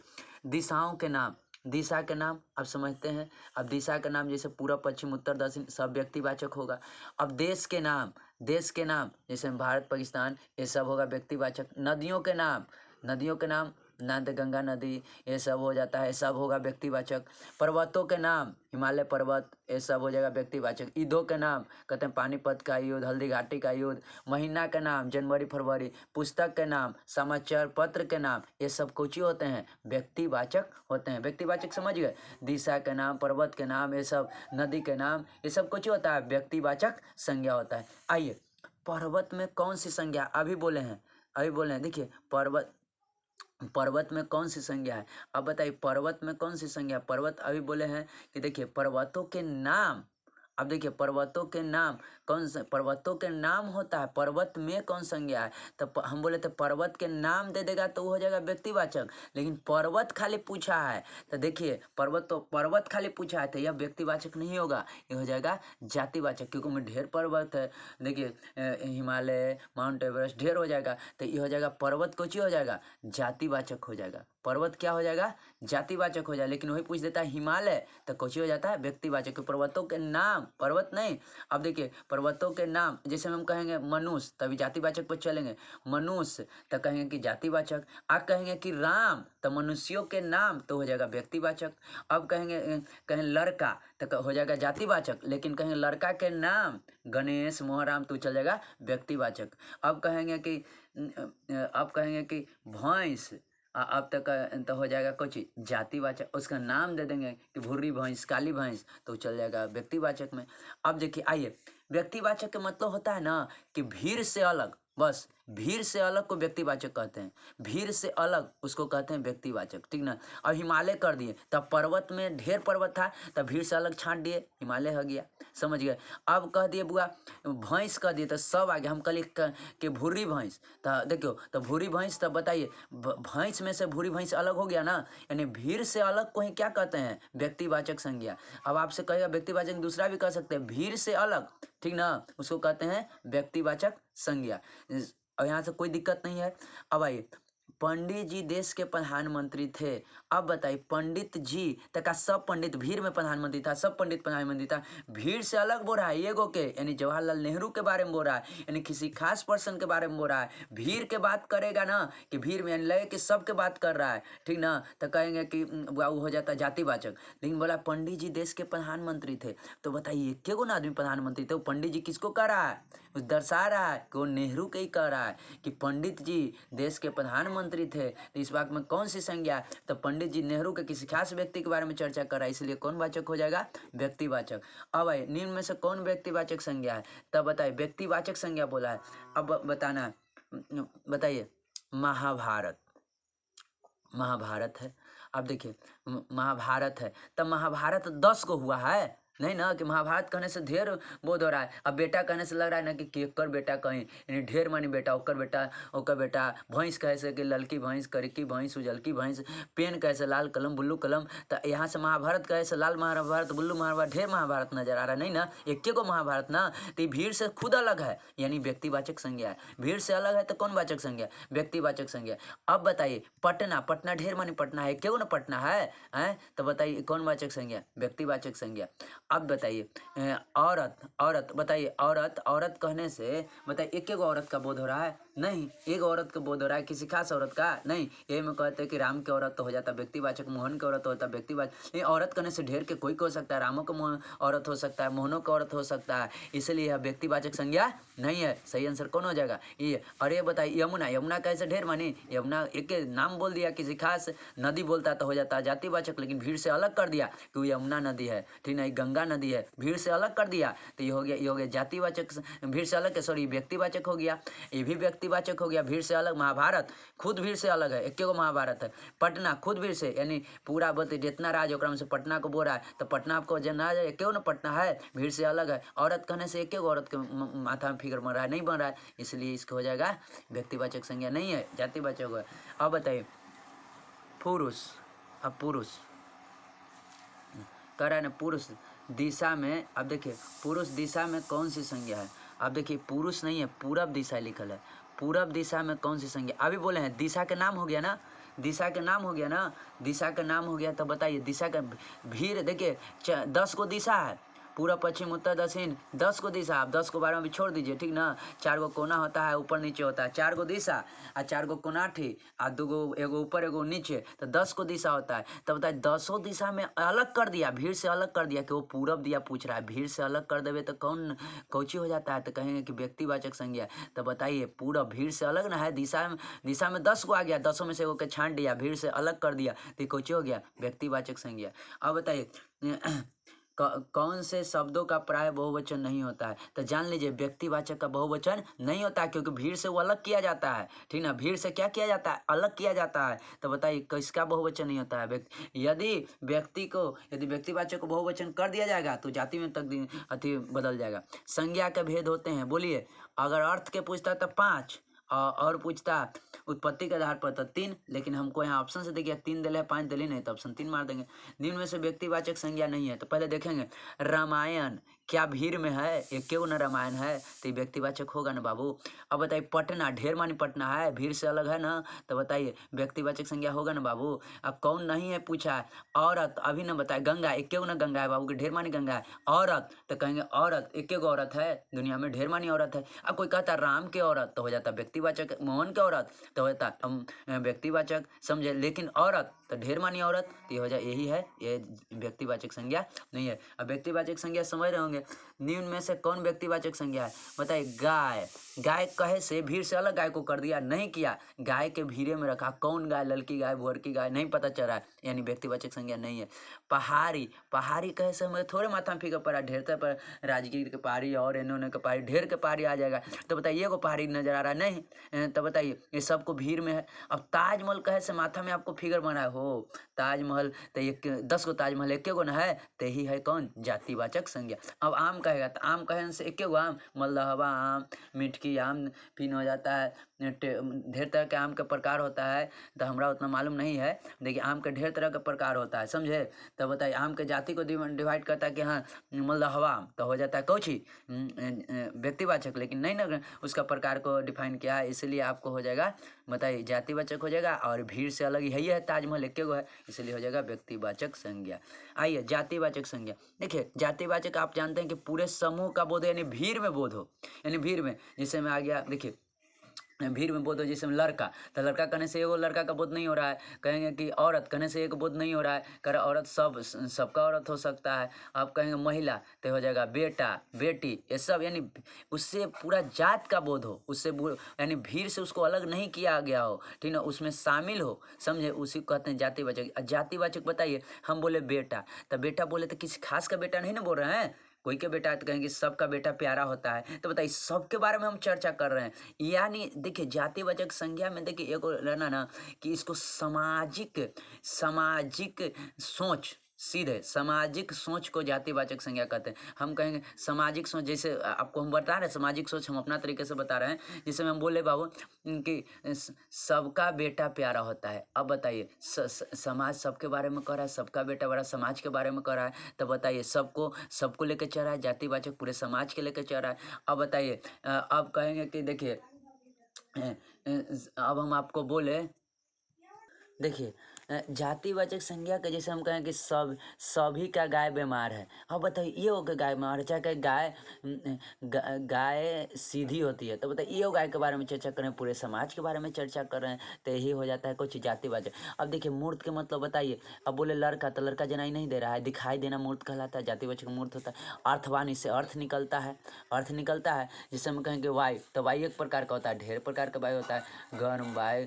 दिशाओं के नाम, दिशा के नाम आप समझते हैं। अब दिशा का नाम जैसे पूर्व, पश्चिम, उत्तर, दक्षिण सब व्यक्तिवाचक होगा। अब देश के नाम, देश के नाम जैसे भारत, पाकिस्तान, ये सब होगा व्यक्तिवाचक। नदियों के नाम, नदियों के नाम नद, गंगा नदी, ये सब हो जाता है, सब होगा व्यक्तिवाचक। पर्वतों के नाम, हिमालय पर्वत, ये सब हो जाएगा व्यक्तिवाचक। ईदों के नाम कहते हैं पानीपत का युद्ध, हल्दी घाटी का युद्ध। महीना के नाम जनवरी फरवरी। पुस्तक के नाम, समाचार पत्र के नाम, ये सब कुछ ही होते हैं, व्यक्तिवाचक होते हैं। व्यक्तिवाचक समझ गए, दिशा के नाम, पर्वत के नाम, ये सब नदी के नाम, ये सब कुछ होता है, व्यक्तिवाचक संज्ञा होता है। आइए पर्वत में कौन सी संज्ञा, अभी बोले हैं, अभी बोले हैं, देखिए पर्वत, पर्वत में कौन सी संज्ञा है, अब बताइए पर्वत में कौन सी संज्ञा। पर्वत अभी बोले हैं कि देखिए पर्वतों के नाम अब देखिए पर्वतों के नाम, कौन सा पर्वतों के नाम होता है, पर्वत में कौन संज्ञा है, तो हम बोले थे पर्वत के नाम दे देगा तो वो हो जाएगा व्यक्तिवाचक, लेकिन पर्वत खाली पूछा है तो देखिए पर्वत खाली पूछा है तो यह व्यक्तिवाचक नहीं होगा, ये हो जाएगा जातिवाचक, क्योंकि उनमें ढेर पर्वत है। देखिए हिमालय, माउंट एवरेस्ट ढेर हो जाएगा तो ये हो जाएगा पर्वत कोची हो जाएगा, जातिवाचक हो जाएगा। पर्वत क्या हो जाएगा, जातिवाचक हो जाएगा। लेकिन वही पूछ देता है हिमालय तो कोची हो जाता है, व्यक्तिवाचक। पर्वतों के नाम, पर्वत नहीं। अब देखिए पर्वतों के नाम, जैसे हम कहेंगे मनुष्य तभी जातिवाचक पर चलेंगे, मनुष्य तो कहेंगे कि जातिवाचक। आप कहेंगे कि राम तो मनुष्यों के नाम तो हो जाएगा व्यक्तिवाचक। अब कहें लड़का तो हो जाएगा जातिवाचक, लेकिन कहेंगे लड़का के नाम गणेश, मोहराम तो चल जाएगा व्यक्तिवाचक। अब कहेंगे कि भैंस, अब तक तो हो जाएगा कुछ जातिवाचक। उसका नाम दे देंगे कि भूरी भैंस, काली भैंस तो चल जाएगा व्यक्तिवाचक में। अब देखिए आइए, व्यक्तिवाचक का मतलब होता है ना कि भीड़ से अलग, बस भीड़ से अलग को व्यक्तिवाचक कहते हैं, भीड़ से अलग उसको कहते हैं व्यक्तिवाचक, ठीक ना। और हिमालय कर दिए तब पर्वत में ढेर पर्वत था तब भीड़ से अलग छांट दिए, हिमालय हो गया, समझ गए। अब कह दिए बुआ भैंस कह दिए तो सब आ गया। हम कहली कि भूरी भैंस, तो देखियो तो भूरी भैंस, तब बताइए भैंस में से भूरी भैंस अलग हो गया ना, यानी भीड़ से अलग को ही क्या कहते हैं, व्यक्तिवाचक संज्ञा। अब आपसे कहेगा व्यक्तिवाचक दूसरा भी कह सकते हैं, भीड़ से अलग, ठीक ना, उसको कहते हैं व्यक्तिवाचक संज्ञा। और यहाँ से कोई दिक्कत नहीं है। अब आइए, पंडित जी देश के प्रधानमंत्री थे। अब बताइए पंडित जी तक सब पंडित, भीड़ में प्रधानमंत्री था, सब पंडित प्रधानमंत्री था, भीड़ से अलग बोल रहा है ये गो के, यानी जवाहरलाल नेहरू के बारे में बोल रहा है, यानी किसी खास पर्सन के बारे में बोल रहा है। भीड़ के बात करेगा ना कि भीड़ में, यानी लगे कि सब के बात कर रहा है, ठीक ना, तो कहेंगे कि वो हो जाता है जातिवाचक। लेकिन बोला पंडित जी देश के प्रधानमंत्री थे, तो बताइए के गो ना आदमी प्रधानमंत्री थे, वो पंडित जी किसको कह रहा है, उस दर्शा रहा है कि वो नेहरू के ही कह रहा है कि पंडित जी देश के प्रधानमंत्री थे। तो इस बात में कौन सी संज्ञा है, तो पंडित जी नेहरू के किसी खास व्यक्ति के बारे में चर्चा कर रहा है, इसलिए कौन वाचक हो जाएगा, व्यक्तिवाचक। अब आइए निम्न में से कौन व्यक्तिवाचक संज्ञा है, तब बताइए व्यक्तिवाचक संज्ञा बोला है। अब बताना है, बताइए महाभारत, महाभारत है। अब देखिए महाभारत है, तब महाभारत 10 को हुआ है नहीं ना, कि महाभारत कहने से ढेर बोध हो रहा है। अब बेटा कहने से लग रहा है ना कि केकर बेटा कहीं, यानी ढेर मानी बेटा, ओकर बेटा, भैंस कैसे कि ललकी भैंस, करकी भैंस, उजलकी भैंस, पेन कैसे लाल कलम बुल्लू कलम, तो यहाँ से महाभारत कैसे लाल महाभारत बुल्लू महाभारत, ढेर महाभारत नजर आ रहा है नहीं ना, एक को महाभारत ना, तो भीड़ से खुद अलग है, यानी व्यक्तिवाचक संज्ञा है। भीड़ से अलग है तो कौन वाचक संज्ञा, व्यक्तिवाचक संज्ञा। अब बताइए पटना, पटना ढेर मानी पटना है, क्यों ना पटना है, तो बताइए कौन वाचक संज्ञा, व्यक्तिवाचक संज्ञा। अब बताइए औरत, औरत बताइए औरत कहने से बताइए एक औरत का बोध हो रहा है, नहीं, एक औरत का बोध हो रहा है, किसी खास औरत का नहीं। यही में कहते हैं कि राम की औरत तो हो जाता व्यक्तिवाचक, मोहन की औरत होता व्यक्तिवाचक। नहीं, औरत कहने से ढेर के कोई हो सकता है, रामों का औरत हो सकता है, मोहनों का औरत हो सकता है, इसलिए यह व्यक्तिवाचक संज्ञा नहीं है। सही आंसर कौन हो जाएगा, ये। और ये बताइए यमुना, यमुना कैसे ढेर मानी, यमुना एक नाम बोल दिया, किसी खास नदी बोलता तो हो जाता है जातिवाचक, लेकिन भीड़ से अलग कर दिया कि वो यमुना नदी है, ठीक ना, गंगा नदी है, भीड़ से अलग कर दिया तो ये हो गया जातिवाचक, भीड़ से अलग, सॉरी व्यक्तिवाचक हो गया, ये भी व्यक्तिवाचक हो गया, भीड़ से अलग। महाभारत खुद भीड़ से अलग है, एक महाभारत है। पटना खुद भीड़ से, यानी पूरा बत जितना राज्य ओकरा में से पटना को बोल रहा है, तो पटना आपको जना जाए क्यों ना पटना है, भीड़ से अलग है। औरत कहने से एक औरत के माथा में फिगर बन रहा है, नहीं बन रहा है, इसलिए इसको हो जाएगा व्यक्तिवाचक संज्ञा नहीं है, जातिवाचक है। अब बताइए पुरुष, अब पुरुष कह रहा है ना, पुरुष दिशा में, अब देखिए पुरुष दिशा में कौन सी संज्ञा है, अब देखिए पुरुष नहीं है, पूरब दिशा लिखल है, पूरब दिशा में कौन सी संज्ञा, अभी बोले हैं दिशा के नाम हो गया ना, दिशा के नाम हो गया ना, दिशा का नाम हो गया, तो बताइए दिशा का भीड़, देखिए 10 को दिशा है, पूरा पश्चिम उत्तर दक्षिण 10 को दिशा, आप 10 को 12 में भी छोड़ दीजिए, ठीक ना। 4 गो कोना होता है, ऊपर नीचे होता है, 4 गो दिशा और 4 गो कोना थी और 2 गो, एगो ऊपर एगो नीचे, तो 10 को दिशा होता है। तो बताइए 10 दिशा में अलग कर दिया, भीड़ से अलग कर दिया, कि वो पूरब दिया पूछ रहा है, भीड़ से अलग कर देवे तो कौन कौची हो जाता है, तो कहेंगे कि व्यक्तिवाचक संज्ञा। तो बताइए पूरा भीड़ से अलग ना है, दिशा में 10 को आ गया, 10 में से एगो के छांट दिया, भीड़ से अलग कर दिया, तो कौची हो गया, व्यक्तिवाचक संज्ञा। अब बताइए कौन से शब्दों का प्राय बहुवचन नहीं होता है? तो जान लीजिए व्यक्तिवाचक का बहुवचन नहीं होता है, क्योंकि भीड़ से वो अलग किया जाता है, ठीक ना। भीड़ से क्या किया जाता है? अलग किया जाता है। तो बताइए किसका बहुवचन नहीं होता है? यदि व्यक्तिवाचक को बहुवचन कर दिया जाएगा तो जाति में तक अति बदल जाएगा। संज्ञा के भेद होते हैं, बोलिए। अगर अर्थ के पूछता तो 5 और पूछता उत्पत्ति के आधार पर तो 3, लेकिन हमको यहाँ ऑप्शन से देखिए 3 दिले 5 दिले नहीं, तो ऑप्शन 3 मार देंगे। निम्न में से व्यक्तिवाचक संज्ञा नहीं है, तो पहले देखेंगे रामायण क्या भीड़ में है? एक क्यों ना रामायण है, तो ये व्यक्तिवाचक होगा ना बाबू। अब बताइए पटना, ढेर मानी पटना है, भीड़ से अलग है ना, तो बताइए व्यक्तिवाचक संज्ञा होगा ना बाबू। अब कौन नहीं है पूछा है, औरत अभी ना बताए, गंगा एक क्यों ना गंगा है बाबू की ढेर मानी गंगा है। औरत तो कहेंगे औरत एक क्यों औरत है, दुनिया में ढेर मानी औरत है। अब कोई कहता राम के औरत तो हो जाता व्यक्तिवाचक, मोहन के औरत तो होता व्यक्तिवाचक, समझे। लेकिन औरत तो ढेर मानी औरत, तो ये हो जाए, यही है, ये व्यक्तिवाचक संज्ञा नहीं है। अब व्यक्तिवाचक संज्ञा समझ रहे होंगे। निम्न में से कौन व्यक्तिवाचक संज्ञा है? बताइए गाय। गाय कहे से भीड़ से अलग गाय को कर दिया, नहीं किया, गाय के भीड़े में रखा। कौन गाय? ललकी गाय, भुअर की गाय, नहीं पता चल रहा है, यानी व्यक्तिवाचक संज्ञा नहीं है। पहाड़ी, पहाड़ी कहे से हमें थोड़े माथा में फिकर पड़ा, ढेर तक पर राजगीर के पहाड़ी और इन्होंने के पहाड़ी, ढेर के पहाड़ी आ जाएगा। तो बताइए को पहाड़ी नजर आ रहा है? नहीं। तो बताइए ये सबको भीड़ में है। अब ताजमहल कहे से माथा में आपको फिगर बना हो, ताजमहल तो 10 गो ताजमहल एक गो ना है, तो ही है कौन? जातिवाचक संज्ञा। अब आम कहेगा तो आम कहे से एक गो आम, मलदहवा आम, मिठकी आम, फिर हो जाता है ढेर तरह के आम के प्रकार होता है, तो हमरा उतना मालूम नहीं है। देखिए आम के ढेर तरह के प्रकार होता है, समझे। तो बताइए आम के जाति को डिवाइड करता है कि हाँ मलदहवा आम तो हो जाता है कौची व्यक्तिवाचक, लेकिन नहीं ना उसका प्रकार को डिफाइन किया है, इसलिए आपको हो जाएगा, बताइए जातिवाचक हो जाएगा। और भीड़ से अलग यही है, ताजमहल एक गो है, इसलिए हो जाएगा व्यक्तिवाचक संज्ञा। आइए जातिवाचक संज्ञा। देखिए जातिवाचक आप जानते हैं कि पूरे समूह का बोध, यानी भीड़ में बोध हो, यानी भीड़ में, जैसे में आ गया, देखिए भीड़ में बोध हो, जैसे लड़का, तो लड़का कहने से एगो लड़का का बोध नहीं हो रहा है। कहेंगे कि औरत कहने से एक बोध नहीं हो रहा है, कर औरत सबका औरत हो सकता है। आप कहेंगे महिला तो हो जाएगा बेटा बेटी, ये सब, यानी उससे पूरा जात का बोध हो, उससे यानी भीड़ से उसको अलग नहीं किया गया हो, ठीक ना, उसमें शामिल हो, समझे, उसी को कहते हैं जातिवाचक। जातिवाचक बताइए, हम बोले बेटा, तो बेटा बोले तो किसी खास का बेटा नहीं ना बोल रहे हैं, कोई के बेटा तो कहेंगे सबका बेटा प्यारा होता है। तो बताइए सबके बारे में हम चर्चा कर रहे हैं। यानी देखिए जातिवाचक संज्ञा में देखिए एक रहना ना कि इसको सामाजिक सोच, सीधे सामाजिक सोच को जातिवाचक संज्ञा कहते हैं। हम कहेंगे सामाजिक सोच, जैसे आपको हम बता रहे हैं सामाजिक सोच, हम अपना तरीके से बता रहे हैं। जैसे हम बोले बाबू कि सबका बेटा प्यारा होता है। अब बताइए समाज सबके बारे में कह रहा है, सबका बेटा बड़ा, समाज के बारे में कह रहा है, तो बताइए सबको लेकर चल रहा है, जातिवाचक पूरे समाज के लेकर चल रहा है। अब बताइए अब कहेंगे कि देखिए अब हम आपको बोले, देखिए जातिवाचक संज्ञा के जैसे हम कहें कि सभी का गाय बीमार है। अब बताइए ये हो गया गाय बीमार है, चाहे गाय सीधी होती है, तो बताइए ये गाय के बारे में चर्चा करें, पूरे समाज के बारे में चर्चा कर रहे हैं, तो यही हो जाता है कुछ जातिवाचक। अब देखिए मूर्त के मतलब बताइए, अब बोले लड़का तो लड़का जनाई नहीं दे रहा है, दिखाई देना मूर्त कहलाता है, जातिवाचक मूर्त होता है। अर्थवान, इससे अर्थ निकलता है। जिससे हम कहेंगे वायु, तो वायु एक प्रकार का होता है, ढेर प्रकार का वायु होता है, गर्म वायु,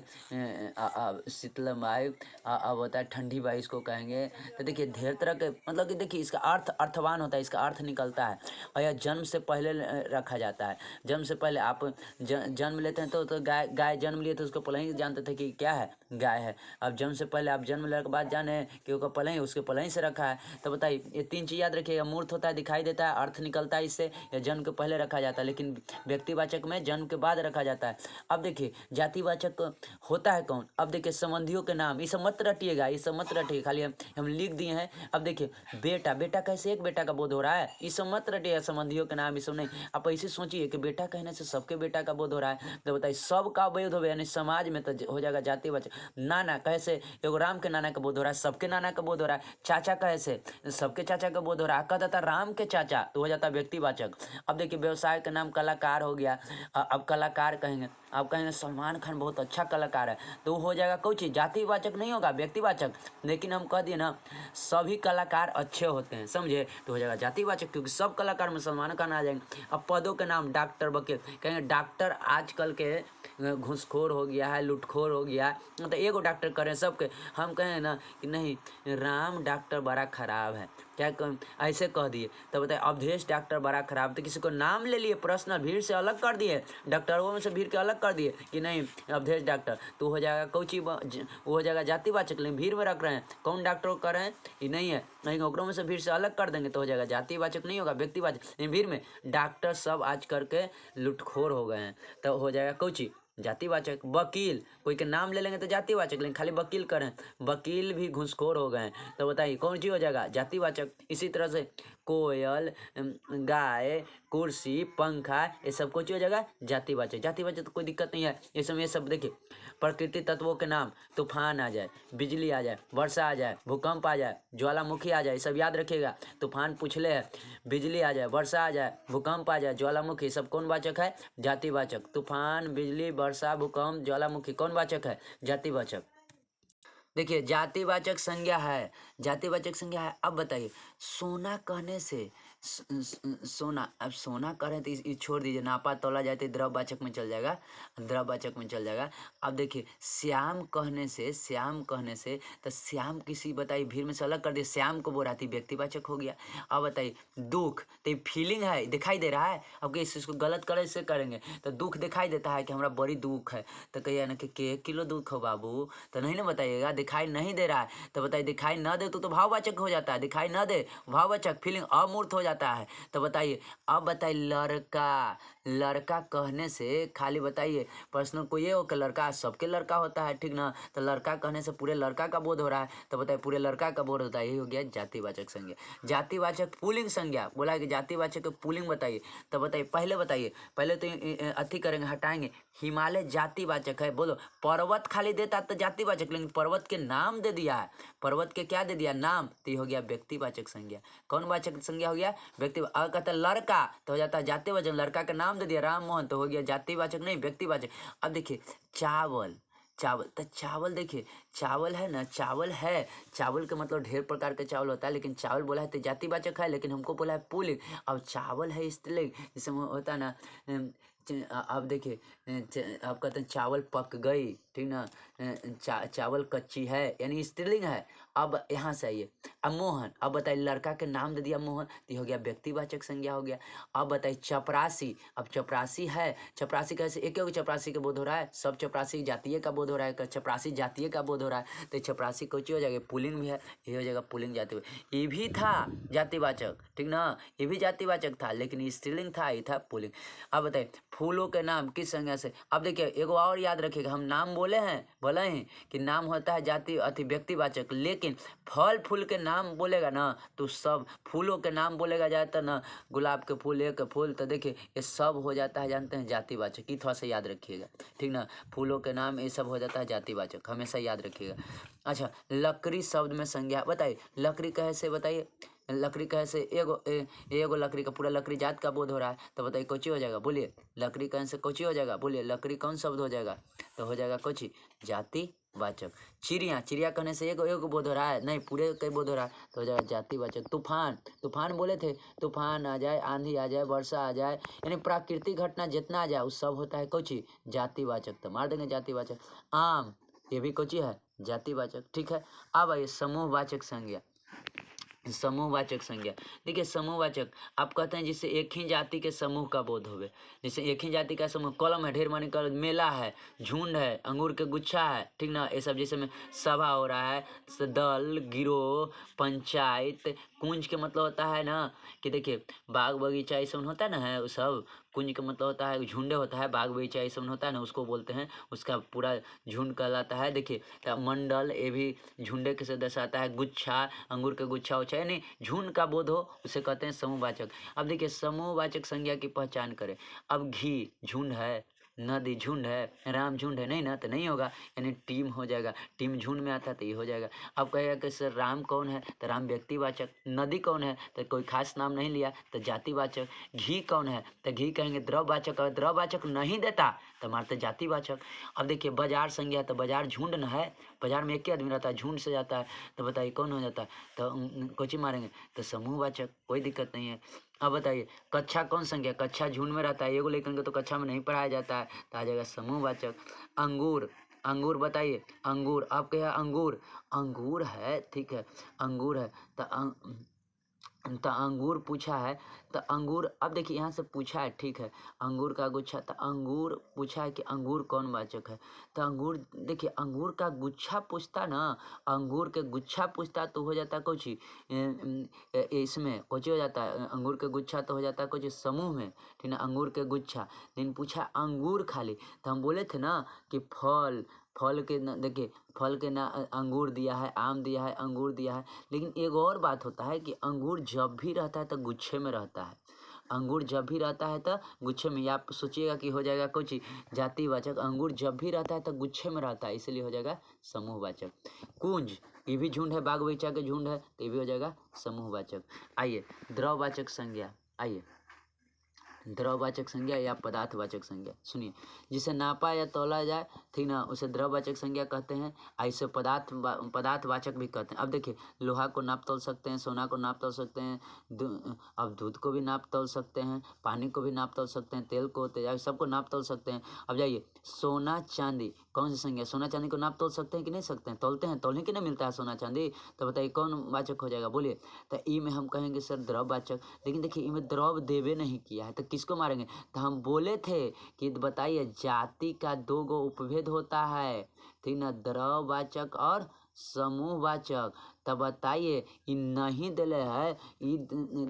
शीतल वायु, अब होता है ठंडी वायु, इसको कहेंगे। तो देखिए ढेर तरह के, मतलब कि देखिए इसका अर्थवान होता है, इसका अर्थ निकलता है। और यह जन्म से पहले रखा जाता है। जन्म से पहले आप जन्म लेते हैं तो गाय जन्म लिए तो उसको पहले ही जानते थे कि क्या है, गाय है। अब जन्म से पहले, आप जन्म लेने के बाद जाने कि उसके पहले ही से रखा है। तो बताइए ये 3 चीज़ याद रखिएगा, मूर्त होता है, दिखाई देता है, अर्थ निकलता है इससे, या जन्म के पहले रखा जाता है, लेकिन व्यक्तिवाचक में जन्म के बाद रखा जाता है। अब देखिए जातिवाचक होता है कौन? अब देखिए संबंधियों के नाम, ये सब मत रटिएगा, ये सब मत रटिए, खाली हम लिख दिए हैं। अब देखिए बेटा कैसे एक बेटा का बोध हो रहा है, ये सब मत रटिएगा, संबंधियों के नाम ये सब नहीं। आप ऐसे सोचिए कि बेटा कहने से सबके बेटा का बोध हो रहा है, तो बताइए सबका बोध हो, यानी समाज में तो हो जाएगा जातिवाचक। नाना कहे से एगो राम के नाना का बोध हो रहा है, सबके नाना का बोध हो रहा है। चाचा कहे से सबके चाचा का बोध हो रहा है, कहता था राम के चाचा, तो हो जाता व्यक्तिवाचक। अब देखिए व्यवसाय का नाम कलाकार हो गया, अब कलाकार कहेंगे, आप कहेंगे सलमान खान बहुत अच्छा कलाकार है, तो हो जाएगा कोई चीज़, जातिवाचक नहीं होगा, व्यक्तिवाचक, लेकिन हम कह दिए ना सभी कलाकार अच्छे होते हैं, समझे, तो हो जाएगा जातिवाचक, क्योंकि सब कलाकार मुसलमानों का ना आ जाएंगे। अब पदों के नाम डॉक्टर, वकील, कहेंगे डॉक्टर आजकल के घूसखोर हो गया है, लुटखोर हो गया है, मतलब एगो डॉक्टर करें सबके। हम कहें ना कि नहीं राम डॉक्टर बड़ा खराब है, क्या ऐसे कह दिए, तो बताए अवधेश डॉक्टर बड़ा खराब, तो किसी को नाम ले लिए पर्सनल, भीड़ से अलग कर दिए, डॉक्टरों में से भीड़ के अलग कर दिए कि नहीं अवधेश डॉक्टर, तो हो जाएगा कोची, वो हो जाएगा जातिवाचक। लेकिन भीड़ में रख रहे हैं, कौन डॉक्टर को कर रहे हैं ये नहीं है, नहीं ओकरों में से भीड़ से अलग कर देंगे तो हो जाएगा जातिवाचक, नहीं होगा व्यक्तिवाचक। लेकिन भीड़ में डॉक्टर सब आज करके लुटखोर हो गए हैं, तो हो जाएगा कोची जातिवाचक। वकील, कोई के नाम ले लेंगे तो जातिवाचक, लेकिन खाली वकील करें, वकील भी घूसखोर हो गए हैं, तो बताइए कौन चीज़ हो जाएगा जातिवाचक। इसी तरह से कोयल, गाय, कुर्सी, पंखा, ये सब कुछ हो जाएगा जातिवाचक। जातिवाचक तो कोई दिक्कत नहीं है, ये सब देखिए प्रकृति तत्वों के नाम, तूफान आ जाए, बिजली आ जाए, वर्षा आ जाए, भूकंप आ जाए, ज्वालामुखी आ जाए, सब याद रखिएगा। तूफान पूछले है, बिजली आ जाए, वर्षा आ जाए, भूकंप आ जाए, ज्वालामुखी, सब कौन वाचक है जातिवाचक। तूफान, बिजली, वर्षा, भूकंप, ज्वालामुखी कौन वाचक है जातिवाचक। देखिए जातिवाचक संज्ञा है, जातिवाचक संज्ञा है। अब बताइए सोना कहने से सोना, अब सोना करें तो इस छोड़ दीजिए, नापा तोला जाए तो द्रववाचक में चल जाएगा, द्रववाचक में चल जाएगा। अब देखिए श्याम कहने से, श्याम कहने से तो श्याम किसी बताइए भीड़ में से अलग कर दिए, श्याम को बोराती व्यक्तिवाचक हो गया। अब बताइए दुख, तो ये फीलिंग है, दिखाई दे रहा है, अब इसको गलत करे से करेंगे तो दुख दिखाई देता है कि हमारा बड़ी दुख है, तो कहिए ना कि 1 किलो दुख हो बाबू, तो नहीं ना बताइएगा, दिखाई नहीं दे रहा है तो बताइए दिखाई न दे तो भाववाचक हो जाता है, दिखाई न दे भाववाचक, फीलिंग अमूर्त हो जाता है। तो बताइए अब बताइए लड़का, लड़का कहने से खाली बताइए पर्सनल कोई हो कि लड़का, सबके लड़का होता है, ठीक ना, तो लड़का कहने से पूरे लड़का का बोध हो रहा है, तो बताइए पूरे लड़का का बोध होता है, यही हो गया जातिवाचक संज्ञा। जातिवाचक पुल्लिंग संज्ञा, बोला है कि जातिवाचक पुल्लिंग बताइए, तो बताइए पहले तो अथी करेंगे, हटाएंगे, हिमालय जातिवाचक है, बोलो पर्वत खाली देता तो जातिवाचक, लेकिन पर्वत के नाम दे दिया है, पर्वत के क्या दे दिया नाम, तो ये हो गया व्यक्तिवाचक संज्ञा। कौन वाचक संज्ञा हो गया व्यक्ति। अगर कहता है लड़का तो हो जाता है जातिवाचक, लड़का का नाम दे दिया राम मोहन तो हो गया जातिवाचक नहीं व्यक्तिवाचक। अब देखिए चावल, चावल तो चावल देखिए चावल है ना, चावल है, चावल का मतलब ढेर प्रकार के चावल होता है, लेकिन चावल बोला है तो जातिवाचक है, लेकिन हमको बोला है पुल्लिंग। अब चावल है स्त्रीलिंग, जैसे होता है ना, अब देखिए आप कहते हैं चावल पक गई, ठीक ना, चावल कच्ची है, यानी स्त्रीलिंग है। अब यहाँ से आइए, अब मोहन, अब बताइए लड़का के नाम दे दिया मोहन, तो हो गया व्यक्तिवाचक संज्ञा हो गया। अब बताइए चपरासी, अब चपरासी है, चपरासी कैसे एक चपरासी का बोध हो रहा है, सब चपरासी जातीय का बोध हो रहा है, चपरासी जातीय का बोध हो रहा है, तो चपरासी कोची हो जाएगा पुल्लिंग भी है, ये हो जाएगा पुल्लिंग जाति। ये भी था जातिवाचक, ठीक ना, ये भी जातिवाचक था, लेकिन स्त्रीलिंग था, ये था पुल्लिंग। अब बताइए फूलों के नाम किस संज्ञा से। अब देखिए एगो और याद रखिएगा, हम नाम बोले हैं कि नाम होता है जाति अति व्यक्तिवाचक, लेकिन फल फूल के नाम बोलेगा ना तो सब फूलों के नाम बोलेगा जाता ना, गुलाब के फूल, एक फूल, तो देखिए ये सब हो जाता है जानते हैं जातिवाचक, ये थोड़ा सा याद रखिएगा, ठीक ना, फूलों के नाम ये सब हो जाता है जातिवाचक, हमेशा याद रखिएगा। अच्छा लकड़ी शब्द में संज्ञा बताइए, लकड़ी कैसे बताइए, लकड़ी कैसे एगो लकड़ी का पूरा लकड़ी जात का बोध हो रहा है, तो बताइए कोची हो जाएगा, बोलिए लकड़ी कौन से कोची हो जाएगा, बोलिए लकड़ी कौन शब्द हो जाएगा, तो हो जाएगा कोची जातिवाचक। चिड़िया, चिड़िया कहने से एगो बोध हो रहा है, नहीं पूरे कई बोध हो रहा है, तो हो जाएगा जातिवाचक। तूफान, तूफान बोले थे, तूफान आ जाए, आंधी आ जाए, वर्षा आ जाए, यानी प्राकृतिक घटना जितना आ जाए वो सब होता है कोची जातिवाचक, तो मार देंगे जातिवाचक। आम, ये भी कोची है जातिवाचक, ठीक है। अब आइए समूहवाचक संज्ञा, समूहवाचक संज्ञा। देखिए समूहवाचक आप कहते हैं जिससे एक ही जाति के समूह का बोध होवे, जैसे एक ही जाति का समूह, कलम है, ढेर मानी कलम, मेला है, झुंड है, अंगूर के गुच्छा है, ठीक ना, ये सब जैसे में सभा हो रहा है, दल, गिरोह, पंचायत। कुंज के मतलब होता है ना कि देखिए बाग बगीचा ये सब होता है ना, है वो सब, कुंज का मतलब होता है झुंडे होता है, बाग बगीचा ये सब होता है ना, उसको बोलते हैं, उसका पूरा झुंड कहलाता है। देखिए मंडल, ये भी झुंडे के से दर्शाता है, गुच्छा, अंगूर के गुच्छा उच्छा, यानी झुंड का बोध हो उसे कहते हैं समूहवाचक। अब देखिए समूहवाचक संज्ञा की पहचान करें। अब घी झुंड है, नदी झुंड है, राम झुंड है, नहीं ना, तो नहीं होगा, यानी टीम हो जाएगा। टीम झुंड में आता है तो ये हो जाएगा। अब कहेगा कि सर राम कौन है, तो राम व्यक्तिवाचक। नदी कौन है, तो कोई खास नाम नहीं लिया तो जातिवाचक। घी कौन है, तो घी कहेंगे द्रववाचक। अगर द्रववाचक नहीं देता तो मारते जातिवाचक। अब देखिए बाजार संज्ञा, तो बाजार झुंड न है, बाजार में एक ही आदमी रहता है, झुंड से जाता है, तो बताइए कौन हो जाता है, तो कोची मारेंगे, तो समूहवाचक, कोई दिक्कत नहीं है। अब बताइए कक्षा कौन संज्ञा, कक्षा झुंड में रहता है, एगो लेकर के तो कक्षा में नहीं पढ़ाया जाता है, तो आ जाएगा समूहवाचक। अंगूर, अंगूर बताइए, अंगूर, आप क्या अंगूर, अंगूर है, ठीक है, अंगूर है, तो अंगूर पूछा है, तो अंगूर, अब देखिए यहाँ से पूछा है, ठीक है, अंगूर का गुच्छा, तो अंगूर पूछा है कि अंगूर कौन वाचक है, तो अंगूर, देखिए अंगूर का गुच्छा पूछता ना, अंगूर के गुच्छा पूछता तो हो जाता कुछ इसमें कुछ हो जाता है, अंगूर के गुच्छा तो हो जाता है कुछ समूह में, ठीक है, अंगूर के गुच्छा। लेकिन पूछा अंगूर खाली, तो हम बोले थे ना कि फल, फल के ना, देखिए फल के ना अंगूर दिया है, आम दिया है, अंगूर दिया है। लेकिन एक और बात होता है कि अंगूर जब भी रहता है तो गुच्छे में रहता है, अंगूर जब भी रहता है तो गुच्छे में, आप सोचिएगा कि हो जाएगा कुछ जातिवाचक, अंगूर जब भी रहता है तो गुच्छे में रहता है, इसलिए हो जाएगा समूहवाचक। कुंज, ये भी झुंड है, बाग बगीचा के झुंड है, तो ये भी हो जाएगा समूहवाचक। आइए द्रववाचक संज्ञा, आइए द्रववाचक संज्ञा या पदार्थवाचक संज्ञा सुनिए, जिसे नापा या तौला जाए, ठीक ना, उसे द्रववाचक संज्ञा कहते हैं, ऐसे पदार्थवाचक भी कहते हैं। अब देखिए लोहा को नाप तौल सकते हैं, सोना को नाप तौल सकते हैं, अब दूध को भी नाप तौल सकते हैं, पानी को भी नाप तौल सकते हैं, तेल को, तेजाब, सबको नाप तौल सकते हैं। अब जाइए सोना चांदी, कौन सी संज्ञा, सोना चांदी को नाप तौल सकते हैं कि नहीं सकते हैं, तौलते हैं, तौलने के नहीं मिलता है सोना चांदी, तो बताइए कौन वाचक हो जाएगा, बोलिए। तो ई में हम कहेंगे सर द्रववाचक, लेकिन देखिए इनमें द्रव देवे नहीं किया है, तो किसको मारेंगे, तो हम बोले थे कि बताइए जाति का दो गो उपभेद होता है, ठीक ना, द्रववाचक और समूहवाचक। तब बताइए इ नहीं दिले है, इ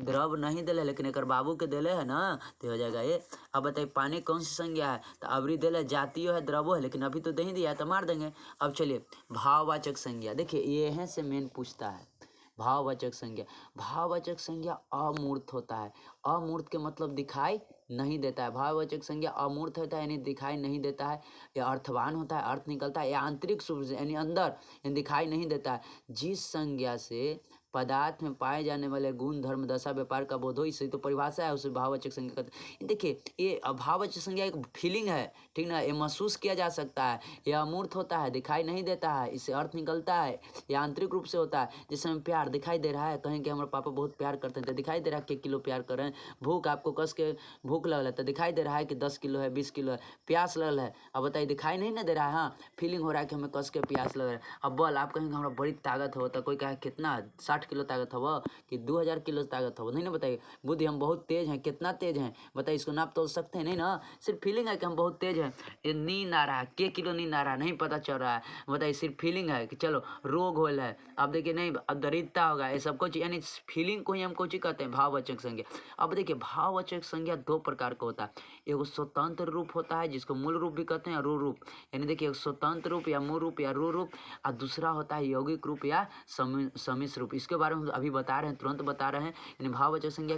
द्रव नहीं दिले, लेकिन एक बाबू के दिले है ना, तो हो जाएगा ये। अब बताइए पानी कौन सी संज्ञा है, तो अबरी दिले जातियो है, द्रवो है, लेकिन अभी तो नहीं दिया है तो मार देंगे। अब चलिए भाववाचक संज्ञा, देखिए ये है से मेन पूछता है भाववाचक संज्ञा। भाववाचक संज्ञा अमूर्त होता है, अमूर्त के मतलब दिखाई नहीं देता है, भाववाचक संज्ञा अमूर्त होता है यानी दिखाई नहीं देता है, या अर्थवान होता है, अर्थ निकलता है, या आंतरिक रूप से यानी अंदर, यानी दिखाई नहीं देता है। जिस संज्ञा से पदार्थ में पाए जाने वाले गुण धर्म दशा व्यापार का बोध हो, इससे तो परिभाषा है, उसे भाववाचक संज्ञा कहते हैं। देखिए ये भाववाचक संज्ञा एक फीलिंग है, ठीक ना, ये महसूस किया जा सकता है, यह अमूर्त होता है, दिखाई नहीं देता है, इससे अर्थ निकलता है, यह आंतरिक रूप से होता है। जैसे हमें प्यार दिखाई दे रहा है, कहें कि हमारे पापा बहुत प्यार करते हैं, तो दिखाई दे रहा है कि 1 किलो प्यार कर रहे हैं। भूख, आपको कस के भूख लगल है, तो दिखाई दे रहा है कि 10 किलो है, 20 किलो है। प्यास लगल है, अब बताइए दिखाई नहीं ना दे रहा है, हाँ फीलिंग हो रहा है कि हमें कस के प्यास लग रहा है। अब बल, आप कहेंगे हमारा बड़ी ताकत हो, तो कोई कहे कितना 60 किलो ताकत हो कि 2000 किलो ताकत हो, नहीं ना, बताइए बुद्धि हम बहुत तेज हैं, कितना तेज हैं, बताइए इसको नाप तोल सकते हैं, नहीं ना, सिर्फ फीलिंग है कि हम बहुत तेज हैं। ये नींद आ रहा है, के किलो नींद आ रहा है नहीं पता चल रहा है, बताइए सिर्फ फीलिंग है कि चलो रोग होल है, अब देखिए नहीं अब दरिद्रता होगा, ये सब कुछ यानी फीलिंग को ही हम कुछ कहते हैं भाववाचक संज्ञा। अब देखिए भाववाचक संज्ञा 2 प्रकार का होता है, एगो स्वतंत्र रूप होता है जिसको मूल रूप भी कहते हैं, रू रूप, यानी देखिए स्वतंत्र रूप या मूल रूप या रू रूप, और दूसरा होता है यौगिक रूप या समिश्र रूप। इसके बारे में अभी बता रहे हैं, तुरंत बता रहे हैं। यानी भाववाचक संज्ञा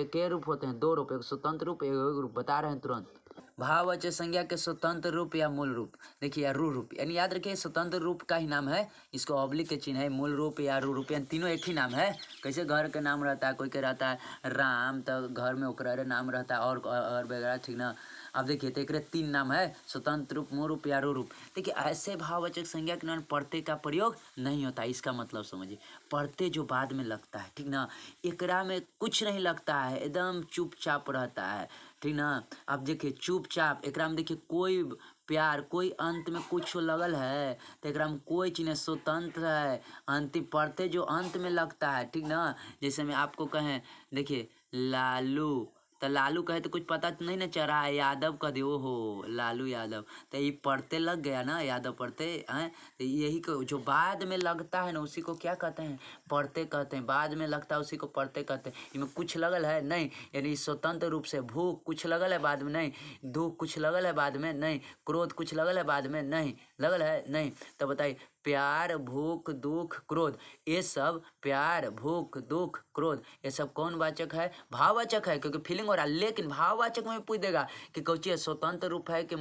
के रूप होते हैं, 2 रूप, एक स्वतंत्र रूप, एक यौगिक रूप, बता रहे हैं तुरंत। भाववाचक संज्ञा के स्वतंत्र रूप या मूल रूप, देखिए या रू रूप, यानी याद रखिए स्वतंत्र रूप का ही नाम है, इसको ऑब्लिक के चिन्ह है, मूल रूप या रू रूप, यानी तीनों एक ही नाम है। कैसे घर का नाम रहता है, कोई के रहता है राम, तो घर में ओकरा नाम रहता है और वगैरह, ठीक ना। अब देखिए तो एक 3 नाम है, स्वतंत्र रूप, मूल रूप या रू रूप। देखिए ऐसे भाववाचक संज्ञा के नाम प्रत्यय का प्रयोग नहीं होता, इसका मतलब समझिए, प्रत्यय जो बाद में लगता है, ठीक ना, एकरा में कुछ नहीं लगता है, एकदम चुपचाप रहता है, ठीक ना। अब देखिए चुपचाप, एकरा में देखिए कोई प्यार, कोई अंत में कुछ लगल है, तो एकरा में कोई चीज़ स्वतंत्र है, अंतिम प्रत्यय जो अंत में लगता है, ठीक ना। जैसे मैं आपको कहें, देखिए लालू, तो लालू कहे तो कुछ पता तो नहीं ना चल रहा है, यादव कह दे, ओहो लालू यादव, तो ये पढ़ते लग गया ना, यादव पढ़ते हैं, तो यही को जो बाद में लगता है ना उसी को क्या कहते हैं, पढ़ते कहते हैं, बाद में लगता है उसी को पढ़ते कहते हैं। इनमें कुछ लगल है नहीं, यानी स्वतंत्र रूप से भूख कुछ लगल है बाद में नहीं, दुख कुछ लगल है बाद में नहीं, क्रोध कुछ लगल है बाद में नहीं, लगल है नहीं, तो बताइए प्यार, भूख, दुख, क्रोध, ये सब प्यार, भूख, दुख, क्रोध, ये सब कौन वाचक है? भाववाचक है, क्योंकि फीलिंग हो रहा है। लेकिन भाववाचक में पूछ देगा कि कौची है, स्वतंत्र रूप है कि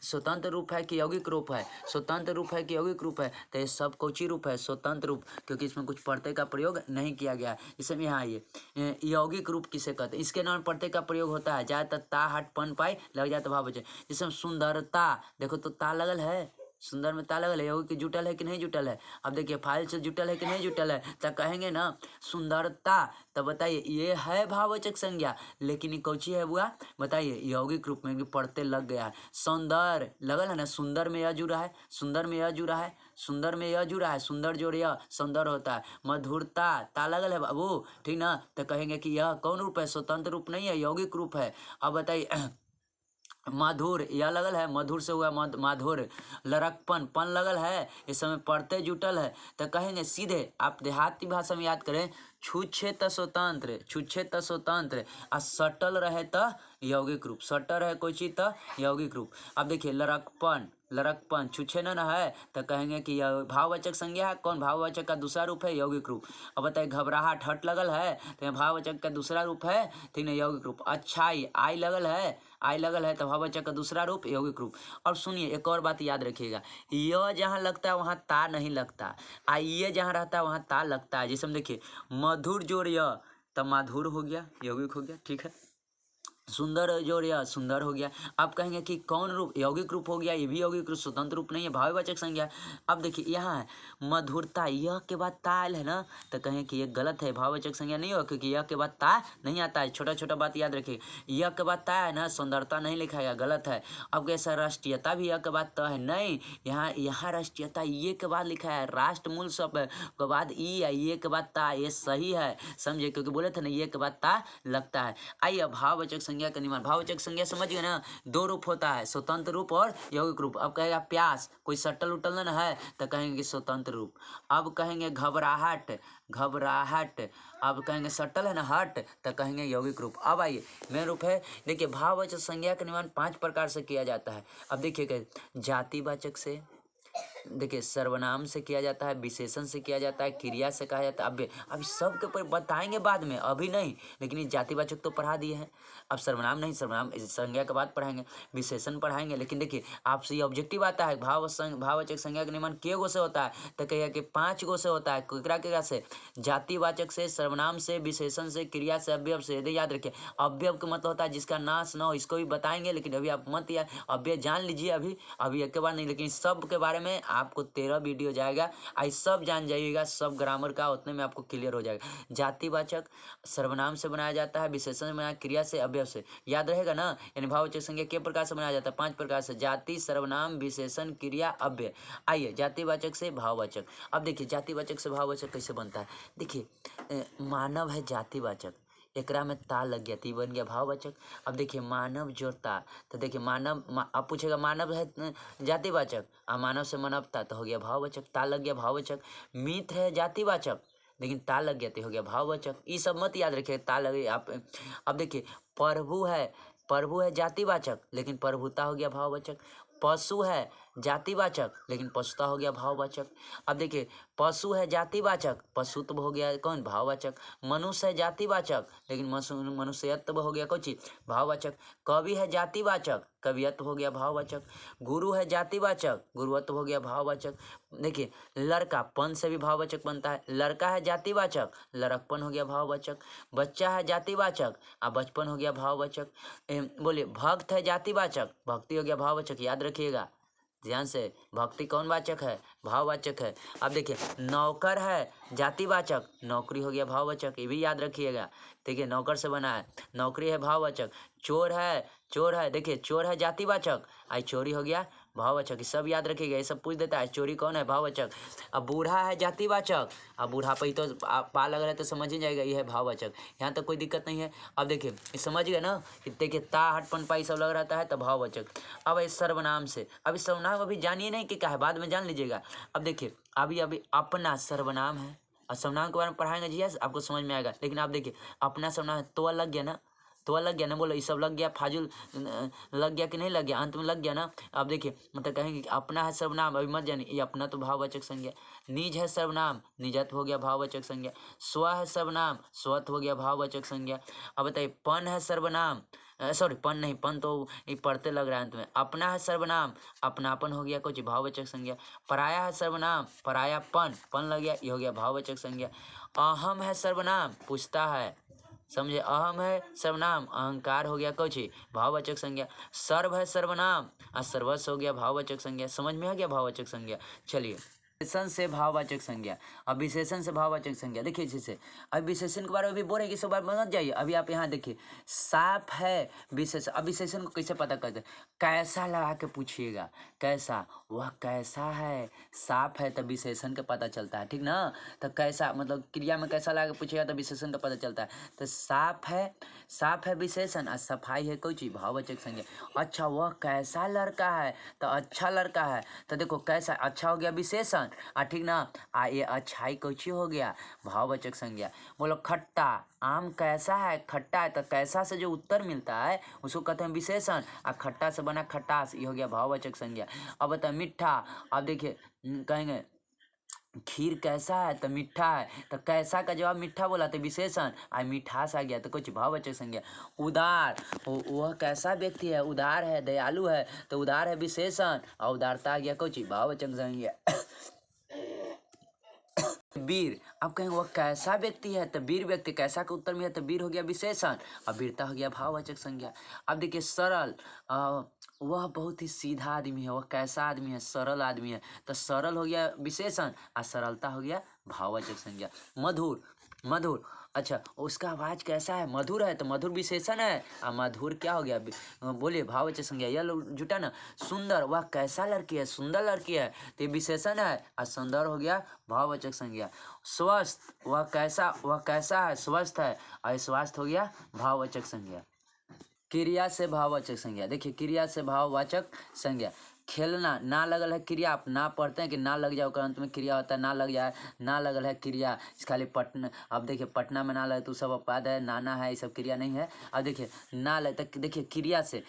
स्वतंत्र रूप है कि यौगिक रूप है, स्वतंत्र रूप है कि यौगिक रूप है, तो ये सब कौची रूप है? स्वतंत्र रूप, क्योंकि इसमें कुछ प्रत्यय का प्रयोग नहीं किया गया है। इसमें यहाँ ये यौगिक रूप किसे कहते हैं? इसके नाम प्रत्यय का प्रयोग होता है, जाए तो ता हट पन पाई लग जाए तो भाववाचक। जिसमें सुंदरता, देखो तो ता लगल है, सुंदर में ता लगल है, यौगिक जुटल है कि नहीं जुटल है? अब देखिए फाइल से जुटल है कि नहीं जुटल है, तो कहेंगे ना सुंदरता, तो बताइए ये है भाववाचक संज्ञा, लेकिन ये कौची है बुआ? बताइए यौगिक रूप में पढ़ते लग गया है। सौंदर्य लगल है ना, सुंदर में यह जुड़ा है, सुंदर में यह जुड़ा है, सुंदर में यह जुड़ा है, सुंदर जोड़ यह सौंदर्य होता है। मधुरता ता लगल है बाबू, ठीक ना, तो कहेंगे कि यह कौन रूप है? स्वतंत्र रूप नहीं है, यौगिक रूप है। अब बताइए माधुर यह लगल है, मधुर से हुआ माधुर। लड़कपन पन लगल है, इस समय पढ़ते जुटल है, तो कहेंगे सीधे आप देहाती भाषा में याद करें, छूछे त स्वतंत्र, छूछे त स्वतंत्र, आ सटल रहे त यौगिक रूप, सटल रहे कोई चीज त यौगिक रूप। अब देखिए लड़कपन, लड़कपन छूछे न है, तो कहेंगे कि यह भाववाचक संज्ञा है। कौन? भाववाचक का दूसरा रूप है यौगिक रूप। अब बताइए घबराहट हट लगल है, तो यह भाववाचक का दूसरा रूप है, ठीक है, यौगिक रूप। अच्छाई आई लगल है, आई लगल है, तो भाववाचक का दूसरा रूप यौगिक रूप। और सुनिए एक और बात याद रखिएगा, यह जहाँ लगता है वहाँ ता नहीं लगता, आ ये जहाँ रहता है वहाँ ता लगता है। जैसे हम देखिए मधुर जोड़ यह, तब माधुर हो गया, यौगिक हो गया, ठीक है। सुंदर जोड़ या सुंदर हो गया। आप कहेंगे कि कौन रूप? यौगिक रूप हो गया, ये भी यौगिक रूप, स्वतंत्र रूप नहीं है, भाववाचक संज्ञा। अब देखिए यहाँ है मधुरता, यह के बाद ता आयल है ना, तो कहें कि ये गलत है, भाववाचक संज्ञा नहीं हो, क्योंकि यह के बाद ता नहीं आता है। छोटा छोटा बात याद रखिए, यह के बाद ता है ना, सुंदरता नहीं लिखाएगा, गलत है। अब कैसा राष्ट्रीयता भी यह के बाद ता है, नहीं, यहाँ राष्ट्रीयता ये के बाद लिखा है, राष्ट्र मूल शब्द के बाद ई है, ये के बाद ता, ये सही है, समझे, क्योंकि बोले थे ना ये के बाद ता लगता है। आइए भाववाचक संज्ञा का निर्माण, भाववाचक संज्ञा समझ गए ना, दो रूप होता है, स्वतंत्र रूप और यौगिक रूप। अब कहेगा प्यास, कोई सटल उटल न है, तो कहेंगे स्वतंत्र रूप। अब कहेंगे घबराहट, घबराहट, अब कहेंगे सटल है ना हट, तो कहेंगे यौगिक रूप। अब आइए मेन रूप है, देखिए भाववाचक संज्ञा का निर्माण 5 प्रकार से किया जाता है। अब देखिए जातिवाचक से, देखिए सर्वनाम से किया जाता है, विशेषण से किया जाता है, क्रिया से कहा जाता है। अब सब के ऊपर बताएंगे बाद में, अभी नहीं, लेकिन ये जातिवाचक तो पढ़ा दिए हैं। अब सर्वनाम नहीं, सर्वनाम संज्ञा के बाद पढ़ाएंगे, विशेषण पढ़ाएंगे। लेकिन देखिए आपसे ये ऑब्जेक्टिव आता है, भाववाचक संज्ञा का निर्माण के गो से होता है, तो कहिए कि 5 गो से होता है। केकरा से? जातिवाचक से, सर्वनाम से, विशेषण से, क्रिया से, अवयव से। यदि याद रखिए अवयव का मतलब होता है जिसका नाश न हो, इसको भी बताएंगे, लेकिन अभी आप मत याद, अवयव जान लीजिए, अभी एक के बार नहीं, लेकिन सब के बारे में आपको 13 वीडियो जाएगा, आई सब जान जाइएगा, सब ग्रामर का, उतने में आपको क्लियर हो जाएगा। जातिवाचक सर्वनाम से बनाया जाता है, विशेषण से बनाया, क्रिया से, अवयव से, याद रहेगा ना। यानी भाववाचक संज्ञा के प्रकार से बनाया जाता है? 5 प्रकार से, जाति, सर्वनाम, विशेषण, क्रिया, अव्यय। आइए जातिवाचक से भाववाचक। अब देखिए जातिवाचक से भाववाचक कैसे बनता है। देखिए मानव है जातिवाचक, एकरा में ता लग गया, ती बन गया भाववाचक। अब देखिए मानव जोड़ता, तो देखिए मानव, अब पूछेगा मानव है जातिवाचक, मानव से मानवता, तो हो गया भाववाचक, ता लग गया भाववाचक। मित्र है जातिवाचक, लेकिन ता लग गया तो हो गया भाववाचक। ये सब मत याद रखिए, ता लगे आप। अब देखिए प्रभु है जातिवाचक, लेकिन प्रभुता हो गया भाववाचक। पशु है जातिवाचक, लेकिन पशुता हो गया भाववाचक। अब देखिए पशु है जातिवाचक, पशुत्व हो गया कौन? भाववाचक। मनुष्य है जातिवाचक, लेकिन मनुष्यत्व हो गया कौन चीज? भाववाचक। कवि है जातिवाचक, कवियत्व हो गया भाववाचक। गुरु है जातिवाचक, गुरुत्व हो गया भाववाचक। देखिए लड़का, पन से भी भाववाचक बनता है, लड़का है जातिवाचक, लड़कपन हो गया भाववाचक। बच्चा है जातिवाचक, बचपन हो गया भाववाचक। बोलिए भक्त है जातिवाचक, भक्ति हो गया भाववाचक, याद रखिएगा ध्यान से, भक्ति कौन वाचक है? भाववाचक है। अब देखिए नौकर है जातिवाचक, नौकरी हो गया भाववाचक, ये भी याद रखिएगा, ठीक है, नौकर से बना है, नौकरी है भाववाचक। चोर है, देखिए चोर है जातिवाचक, आई चोरी हो गया भाववाचक, ये सब याद रखिएगा, ये सब पूछ देता है, चोरी कौन है? भाववाचक। अब बूढ़ा है जातिवाचक, अब बूढ़ा पे ही तो पा लग रहा है, तो समझ ही जाएगा ये है भाववाचक, यहाँ तक कोई दिक्कत नहीं है। अब देखिए ये समझ गए ना, देखिए ता हट पन पाई सब लग रहता है तो भाववाचक। अब इस सर्वनाम से, अब इस सर्वनाम अभी जानिए नहीं कि क्या है, बाद में जान लीजिएगा। अब देखिए अभी अपना सर्वनाम है, और सर्वनाम के बारे में पढ़ाएंगे जी, आपको समझ में आएगा। लेकिन आप देखिए अपना सर्वनाम है, तो लग गया ना, तो लग गया ना, बोलो ये सब लग गया, फाजुल लग गया कि नहीं लग गया, अंत में लग गया ना। अब देखिए मतलब कहेंगे कि अपना है सर्वनाम, अभी मत जानिए, ये अपना तो भाववाचक संज्ञा। निज है सर्वनाम, निजत्व हो गया भाववाचक संज्ञा। स्व है सर्वनाम, स्वत्व हो गया भाववाचक संज्ञा। अब बताइए पन है सर्वनाम, सॉरी पन नहीं, पन तो ये पढ़ते लग रहा है अंत में। अपना है सर्वनाम, अपनापन हो गया कुछ भाववाचक संज्ञा। पराया है सर्वनाम, परायापन, पन लग गया, ये हो गया भाववाचक संज्ञा। अहम है सर्वनाम, पूछता है, समझे, अहम है सर्वनाम, अहंकार हो गया कुछ भाववाचक संज्ञा। सर्व है सर्वनाम और सर्वस्व हो गया भाववाचक संज्ञा। समझ में आ गया भाववाचक संज्ञा। चलिए विशेषण से भाववाचक संज्ञा। अब विशेषण से भाववाचक संज्ञा देखिए जैसे, अब विशेषण के बारे में भी बोल रहे कि सब बार मत जाइए। अभी आप यहाँ देखिए साफ है विशेषण। अब विशेषण को कैसे पता करते हैं, कैसा लगा के पूछिएगा, कैसा, वह कैसा है, साफ है तब विशेषण का पता चलता है, ठीक ना। तो कैसा मतलब क्रिया में कैसा लगा के पूछिएगा तो विशेषण का पता चलता है। तो साफ है विशेषण और सफाई है कोई चीज भाववाचक संज्ञा। अच्छा वह कैसा लड़का है, तो अच्छा लड़का है, तो देखो कैसा अच्छा हो गया विशेषण, ठीक ना। ये अच्छाई कोची हो गया भाववाचक संज्ञा। बोलो खट्टा, आम कैसा है, खट्टा है, तो कैसा से जो उत्तर मिलता है उसको कहते हैं विशेषण, और खट्टा से बना खट्टास, ये हो गया भाववाचक संज्ञा। अब बताए मीठा, अब देखिए कहेंगे खीर कैसा है, तो मीठा है, तो कैसा का जवाब मीठा बोला तो विशेषण, मिठास आ गया तो कुछ भाववाचक संज्ञा। उदार, वह कैसा व्यक्ति है, उदार है, दयालु है, तो उदार है विशेषण और उदारता आ गया कुछ भाववाचक संज्ञा। वीर, अब कहेंगे वह कैसा व्यक्ति है, तो वीर व्यक्ति, कैसा का उत्तर में है तो वीर हो गया विशेषण और वीरता हो गया भाववाचक संज्ञा। अब देखिए सरल, वह बहुत ही सीधा आदमी है, वह कैसा आदमी है, सरल आदमी है, तो सरल हो गया विशेषण और सरलता हो गया भाववाचक संज्ञा। मधुर, अच्छा उसका आवाज कैसा है, मधुर है, तो मधुर विशेषण है और मधुर क्या हो गया, बोलिए भाववाचक संज्ञा। यह जुटा ना। सुंदर, वह कैसा लड़की है, सुंदर लड़की है, तो विशेषण है और सुंदर हो गया भाववाचक संज्ञा। स्वस्थ, वह कैसा है, स्वस्थ है, और स्वास्थ्य हो गया भाववाचक संज्ञा। क्रिया से भाववाचक संज्ञा, देखिए क्रिया से भाववाचक संज्ञा। खेलना, ना लगल है क्रिया, आप ना पढ़ते हैं कि ना लग जाओ, अंत में क्रिया होता है ना लग जाए, ना लगल है क्रिया, इस खाली पटना। अब देखिए पटना में ना लगे तो सब अपवाद है, नाना है, ये सब क्रिया नहीं है। अब देखिए ना लग तक, देखिए क्रिया से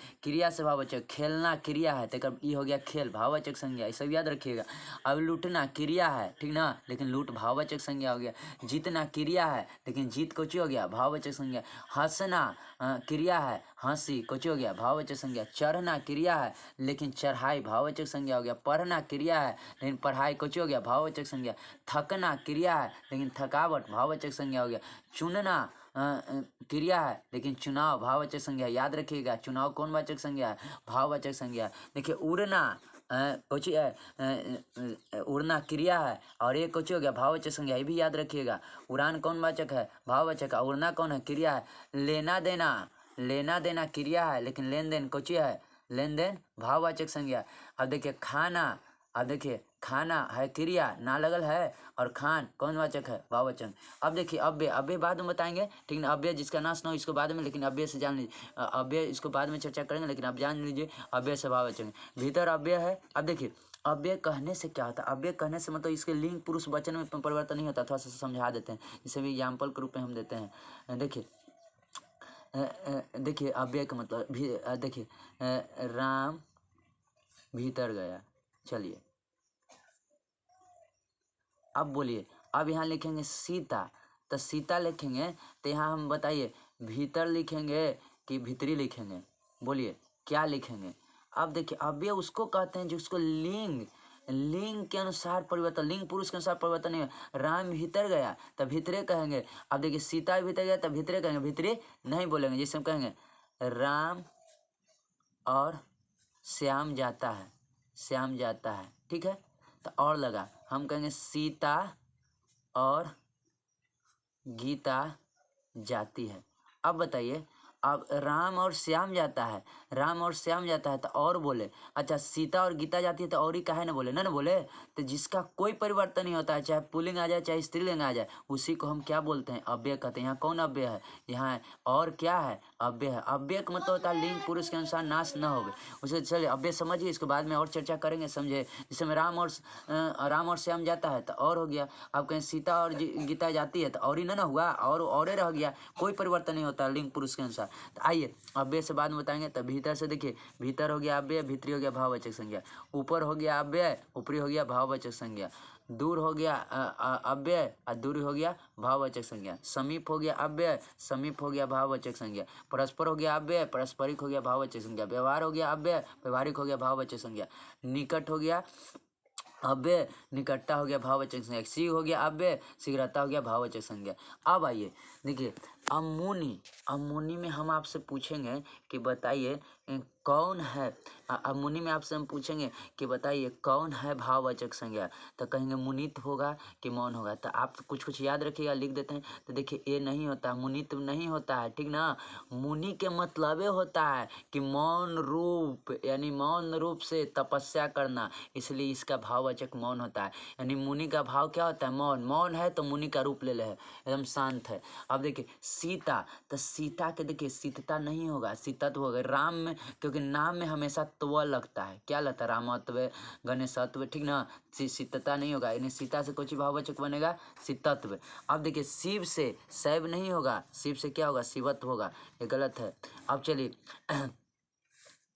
भाववाचक। खेलना क्रिया है, तो ये हो गया खेल भाववाचक संज्ञा, ये सब याद रखिएगा। अब लूटना क्रिया है, ठीक ना, लेकिन लूट भाववाचक संज्ञा हो गया। जीतना क्रिया है, लेकिन जीत कोची हो गया भाववाचक संज्ञा। हंसना क्रिया है, हंसी कोची हो गया भाववाचक संज्ञा। चढ़ना क्रिया है, लेकिन चढ़ाई भाववाचक संज्ञा हो गया। पढ़ना क्रिया है, लेकिन पढ़ाई कोची हो गया भाववाचक संज्ञा। थकना क्रिया है, लेकिन थकावट भाववाचक संज्ञा हो गया। चुनना क्रिया है, लेकिन चुनाव भाववाचक संज्ञा, याद रखिएगा चुनाव कौन वाचक संज्ञा है, भाववाचक संज्ञा। देखिए उड़ना कुछ उड़ना क्रिया है और ये कुछ हो गया भाववाचक संज्ञा, ये भी याद रखिएगा। उड़ान कौन वाचक है, भाववाचक, उड़ना कौन है, क्रिया है। लेना देना क्रिया है, लेकिन लेन देन कुछ है, लेन देन भाववाचक संज्ञा। अब देखिए खाना है क्रिया, ना लगल है, और खान कौन वाचक है भाववाचक। अब देखिए अव्यय बाद में बताएंगे, ठीक ना, अव्यय जिसका नाश न हो इसको बाद में, लेकिन अव्यय से जान लीजिए, अव्यय इसको बाद में चर्चा करेंगे, लेकिन आप जान लीजिए अव्यय से भाववाचक। भीतर अव्यय है। अब देखिए अव्यय कहने से क्या होता है, अव्यय कहने से मतलब इसके लिंग पुरुष वचन में परिवर्तन नहीं होता, थोड़ा सा समझा देते हैं, इसे भी एग्जाम्पल के रूप में हम देते हैं। देखिए अव्यय का मतलब देखिए राम भीतर गया। चलिए अब बोलिए, अब यहाँ लिखेंगे सीता, तो सीता लिखेंगे तो यहाँ हम बताइए भीतर लिखेंगे कि भीतरी लिखेंगे, बोलिए क्या लिखेंगे। अब देखिए अव्यय उसको कहते हैं जिसको लिंग के अनुसार परिवर्तन, लिंग पुरुष के अनुसार परिवर्तन नहीं है। राम भीतर गया तो भीतरे कहेंगे। अब देखिए सीता भीतर गया तो भीतरे कहेंगे, भीतरे नहीं बोलेंगे। जैसे हम कहेंगे राम और श्याम जाता है, ठीक है, तो और लगा हम कहेंगे सीता और गीता जाती है। अब बताइए, अब राम और श्याम जाता है तो और बोले, अच्छा सीता और गीता जाती है तो और ही काहे ना बोले, ना बोले। तो जिसका कोई परिवर्तन नहीं होता है, चाहे पुल्लिंग आ जाए चाहे स्त्रीलिंग आ जाए, उसी को हम क्या बोलते हैं, अव्यय कहते हैं। यहाँ कौन अव्यय है, यहाँ और क्या है, अव्यय है। अव्यय का मतलब होता है लिंग पुरुष के अनुसार नाश न हो। उसे चलिए अव्यय समझिए, इसके बाद में और चर्चा करेंगे, समझे। जैसे में राम और श्याम जाता है तो और हो गया। अब कहें सीता और गीता जाती है तो और ही ना हुआ, और रह गया, कोई परिवर्तन नहीं होता लिंग पुरुष के अनुसार। तो आइए अव्यय से बाद में बताएंगे। तो भीतर से देखिए, भीतर हो गया अव्यय, भीतरी हो गया भाववाचक संज्ञा। ऊपर हो गया अव्यय, ऊपरी हो गया भाववाचक संज्ञा। दूर हो गया अव्यय और दूरी हो गया भाववाचक संज्ञा। समीप हो गया अव्यय, समीप हो गया भाववाचक संज्ञा। परस्पर हो गया अव्यय, पारस्परिक हो गया भाववाचक संज्ञा। व्यवहार हो गया अव्यय, व्यवहारिक हो गया भाववाचक संज्ञा। निकट हो गया अव्यय, निकटता हो गया भाववाचक संज्ञा। शीघ्र हो गया अव्यय, शीघ्रता हो गया भाववाचक संज्ञा। अब आइए देखिए अमोनी में हम आपसे पूछेंगे कि बताइए कौन है। अमोनी में आपसे हम पूछेंगे कि बताइए कौन है भाववाचक संज्ञा। तो कहेंगे मुनित होगा कि मौन होगा। तो आप कुछ याद रखिएगा, लिख देते हैं। तो देखिए ये नहीं होता, मुनित नहीं होता है, ठीक ना। मुनि के मतलब होता है कि मौन रूप, यानी मौन रूप से तपस्या करना, इसलिए इसका भाववाचक मौन होता है। यानी मुनि का भाव क्या होता है, मौन। मौन है तो मुनि का रूप ले है, एकदम शांत है। अब देखिए सीता, तो सीता के देखिए शीतता नहीं होगा, शीतत्व होगा। राम में, क्योंकि नाम में हमेशा त्व लगता है, क्या लगता है, रामत्व, गणेशत्व, ठीक ना। शीतता नहीं होगा, यानी सीता से कुछ भाववाचक बनेगा शीतत्व। अब देखिए शिव से शैव नहीं होगा, शिव से क्या होगा, शिवत्व होगा, ये गलत है। अब चलिए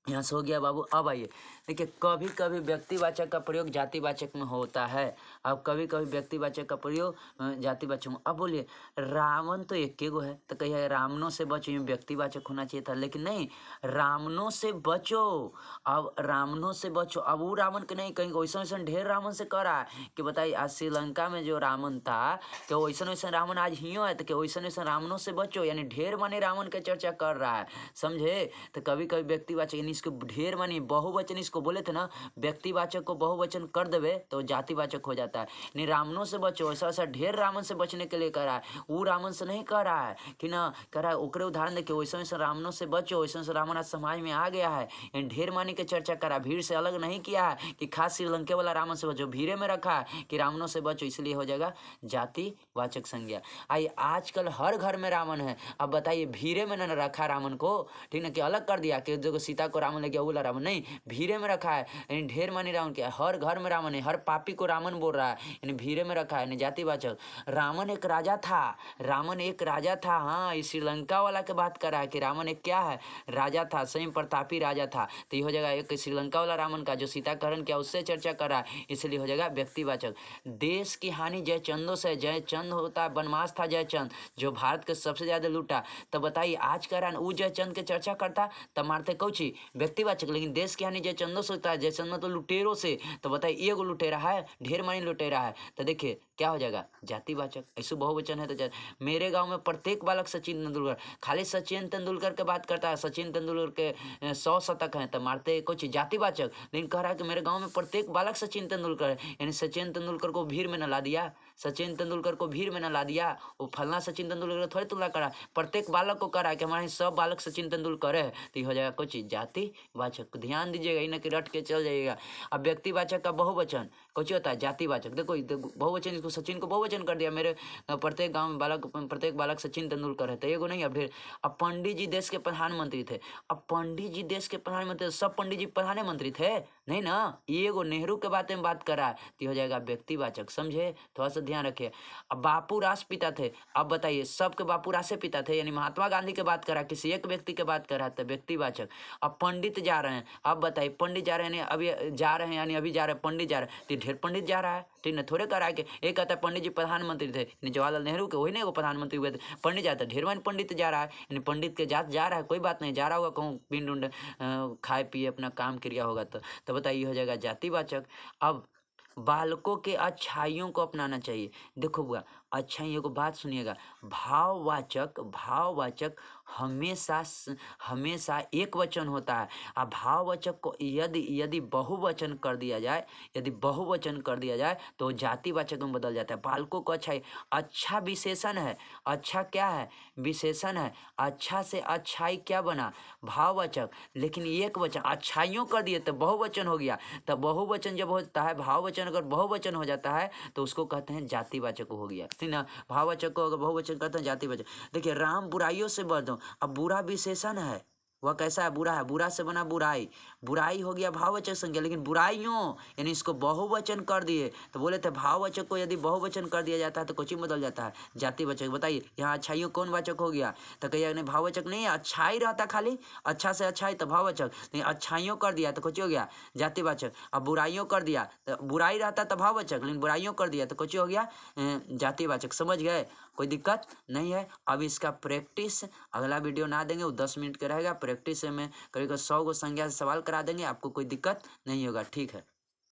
यहाँ से हो गया बाबू। अब आइए देखिए, कभी कभी व्यक्तिवाचक का प्रयोग जातिवाचक में होता है। अब कभी कभी व्यक्तिवाचक का प्रयोग जातिवाचक में। अब बोलिए रावण तो एक गो है, तो कहिए रावणों से बचो, ये व्यक्तिवाचक होना चाहिए था, लेकिन नहीं, रावणों से बचो। अब रावणों से बचो, अब वो रावण के नहीं, कहीं वैसा वैसा ढेर रावण से कर रहा है कि बताइए आज श्रीलंका में जो रावण था, कि वैसा वैसा रावण आज हियो है, तो कि वैसा वैसा रावणों से बचो, यानी ढेर माने रावण के चर्चा कर रहा है, समझे। तो कभी कभी व्यक्तिवाचक, इसको ढेर मानी बहुवचन इसको बोले थे ना, व्यक्तिवाचक को बहुवचन कर देवे तो जातिवाचक हो जाता है। नहीं, रावणों से बचो, ऐसा ऐसा ढेर रावण से बचने के लिए कह रहा है, वो रावण से नहीं कह रहा है कि ना, कह रहा है ओकरे उदाहरण देखिए, वैसे वैसे रावणों से बचो, वैसे वैसे रावण आज समाज में आ गया है, ढेर मानी के चर्चा करा, भीड़ से अलग नहीं किया है कि खास श्रीलंका वाला रावण से बचो, भीड़े में रखा है कि रावणों से बचो, इसलिए हो जाएगा जातिवाचक संज्ञा। आइए आजकल हर घर में रावण है, अब बताइए भीड़े में न रखा रावण को, ठीक ना, कि अलग कर दिया कि जो सीता को रावण ले गया वो रावण नहीं, भीड़े में रखा है, यानी ढेर मानी रावण क्या, हर घर में रावण है, हर पापी को रावण बोल रहा है, यानी भीड़े में रखा है, यानी जातिवाचक। रावण एक राजा था, रावण एक राजा था, हाँ, इस श्रीलंका वाला के बात कर रहा है कि रावण एक क्या है, राजा था, स्वयं प्रतापी राजा था। तो ये हो जाएगा एक श्रीलंका वाला रावण का जो सीता का हरण किया उससे चर्चा कर रहा है, इसलिए हो जाएगा व्यक्तिवाचक। देश की हानि जयचंदों से, जयचंद होता है, बनवास था जयचंद जो भारत के सबसे ज्यादा लूटा। तो बताइए आज कह रहा है वो जयचंद के चर्चा करता तब मारते कौची, व्यक्तिवाचक। लेकिन देश की हानि जयचंदों से होता है, जयचंद मतलब लुटेरों से, तो बताइए एगो लुटेरा है, ढेर मानी लुटेरा है, तो देखिए क्या हो जाएगा, जातिवाचक। ऐसे बहुवचन है तो मेरे गांव में प्रत्येक बालक सचिन तेंदुलकर, खाली सचिन तेंदुलकर के बात करता है, सचिन तेंदुलकर के 100 शतक हैं, तो मारते कुछ जातिवाचक। लेकिन कह रहा है कि मेरे गांव में प्रत्येक बालक सचिन तेंदुलकर है, यानी सचिन तेंदुलकर को भीड़ में न ला दिया, सचिन तेंदुलकर को भीड़ में न ला दिया, वो फलना सचिन तेंदुलकर थोड़ी तुलना करा, प्रत्येक बालक को करा कि हमारे सब बालक सचिन तेंदुलकर है, तो हो जाएगा कुछ जातिवाचक। ध्यान दीजिएगा, इन्हें कि रट के चल जाइएगा। अब व्यक्तिवाचक का बहुवचन कुछ होता है जातिवाचक। देखो बहुवचन, इसको सचिन को बहुवचन कर दिया, मेरे प्रत्येक गांव में प्रत्येक बालक सचिन तेंदुलकर है, तो एगो नहीं। अब ढेर। अब पंडित जी देश के प्रधानमंत्री थे, अब पंडित जी देश के प्रधानमंत्री, सब पंडित जी प्रधानमंत्री थे नहीं ना, एगो नेहरू के बारे में बात कर रहा है, तो हो जाएगा व्यक्तिवाचक, समझे, थोड़ा सा ध्यान रखिए। अब बापू राष्ट्रपिता थे, अब बताइए सबके बापू राष्ट्रपिता थे, यानी महात्मा गांधी के बात कर रहा है, किसी एक व्यक्ति के बात कर रहा है, तो व्यक्तिवाचक। अब पंडित जा रहे हैं, अब बताइए पंडित जा रहे हैं, अभी जा रहे हैं, यानी अभी जा रहे हैं, पंडित जा रहे हैं, तो ढेर पंडित जा रहा है, ठीक ना, थोड़े कर रहा है कि एक कहता है पंडित जी प्रधानमंत्री थे, यानी जवाहरलाल नेहरू के वही नहीं वो प्रधानमंत्री हुए थे, पंडित जाता है, ढेर मान पंडित जा रहा है, यानी पंडित के जात जा रहा है, कोई बात नहीं, जा रहा होगा कहूँ पिंड उंड खाए पिए अपना काम क्रिया होगा, तो बताइए हो जाएगा जातिवाचक। अब बालकों के अच्छाइयों को अपनाना चाहिए। देखो बुआ, अच्छाइयों को बात सुनिएगा, भाववाचक हमेशा एक वचन होता है, और भाववाचक को यदि बहुवचन कर दिया जाए, तो जातिवाचक में बदल जाता है। बालकों को अच्छा विशेषण है, अच्छा क्या है, विशेषण है, अच्छा से अच्छाई क्या बना, भाववाचक, लेकिन एक वचन अच्छाइयों कर दिए तो बहुवचन हो गया। तो बहुवचन जब होता है, भाववचन अगर बहुवचन हो जाता है तो उसको कहते हैं जातिवाचक हो गया, ठीक ना। भाववाचक को अगर बहुवचन कहते हैं जातिवाचक। देखिए राम बुराइयों से बच दो, अब बुरा विशेषण है, वह कैसा है, बुरा है। बुरा से बना बुराई, बुराई हो गया भाववाचक संज्ञा, लेकिन बुराइयों यानी इसको बहुवचन कर दिए तो बोले थे भाववाचक को यदि बहुवचन कर दिया जाता है तो कुछ ही बदल जाता है, जातिवाचक। बताइए यहाँ अच्छाइयों कौन वाचक हो गया, तो कहिए नहीं भाववाचक नहीं है, अच्छाई रहता खाली, अच्छा से अच्छाई तो भाववाचक, नहीं अच्छाइयों कर दिया तो कुछ हो गया जातिवाचक। अब बुराइयों कर दिया तो बुराई रहता तो भाववाचक, लेकिन बुराइयों कर दिया तो कुछ हो गया जातिवाचक। समझ गए, कोई दिक्कत नहीं है। अब इसका प्रैक्टिस अगला वीडियो ना देंगे, वो 10 मिनट का रहेगा। प्रैक्टिस में करीब 100 गो संज्ञा से सवाल करा देंगे, आपको कोई दिक्कत नहीं होगा। ठीक है।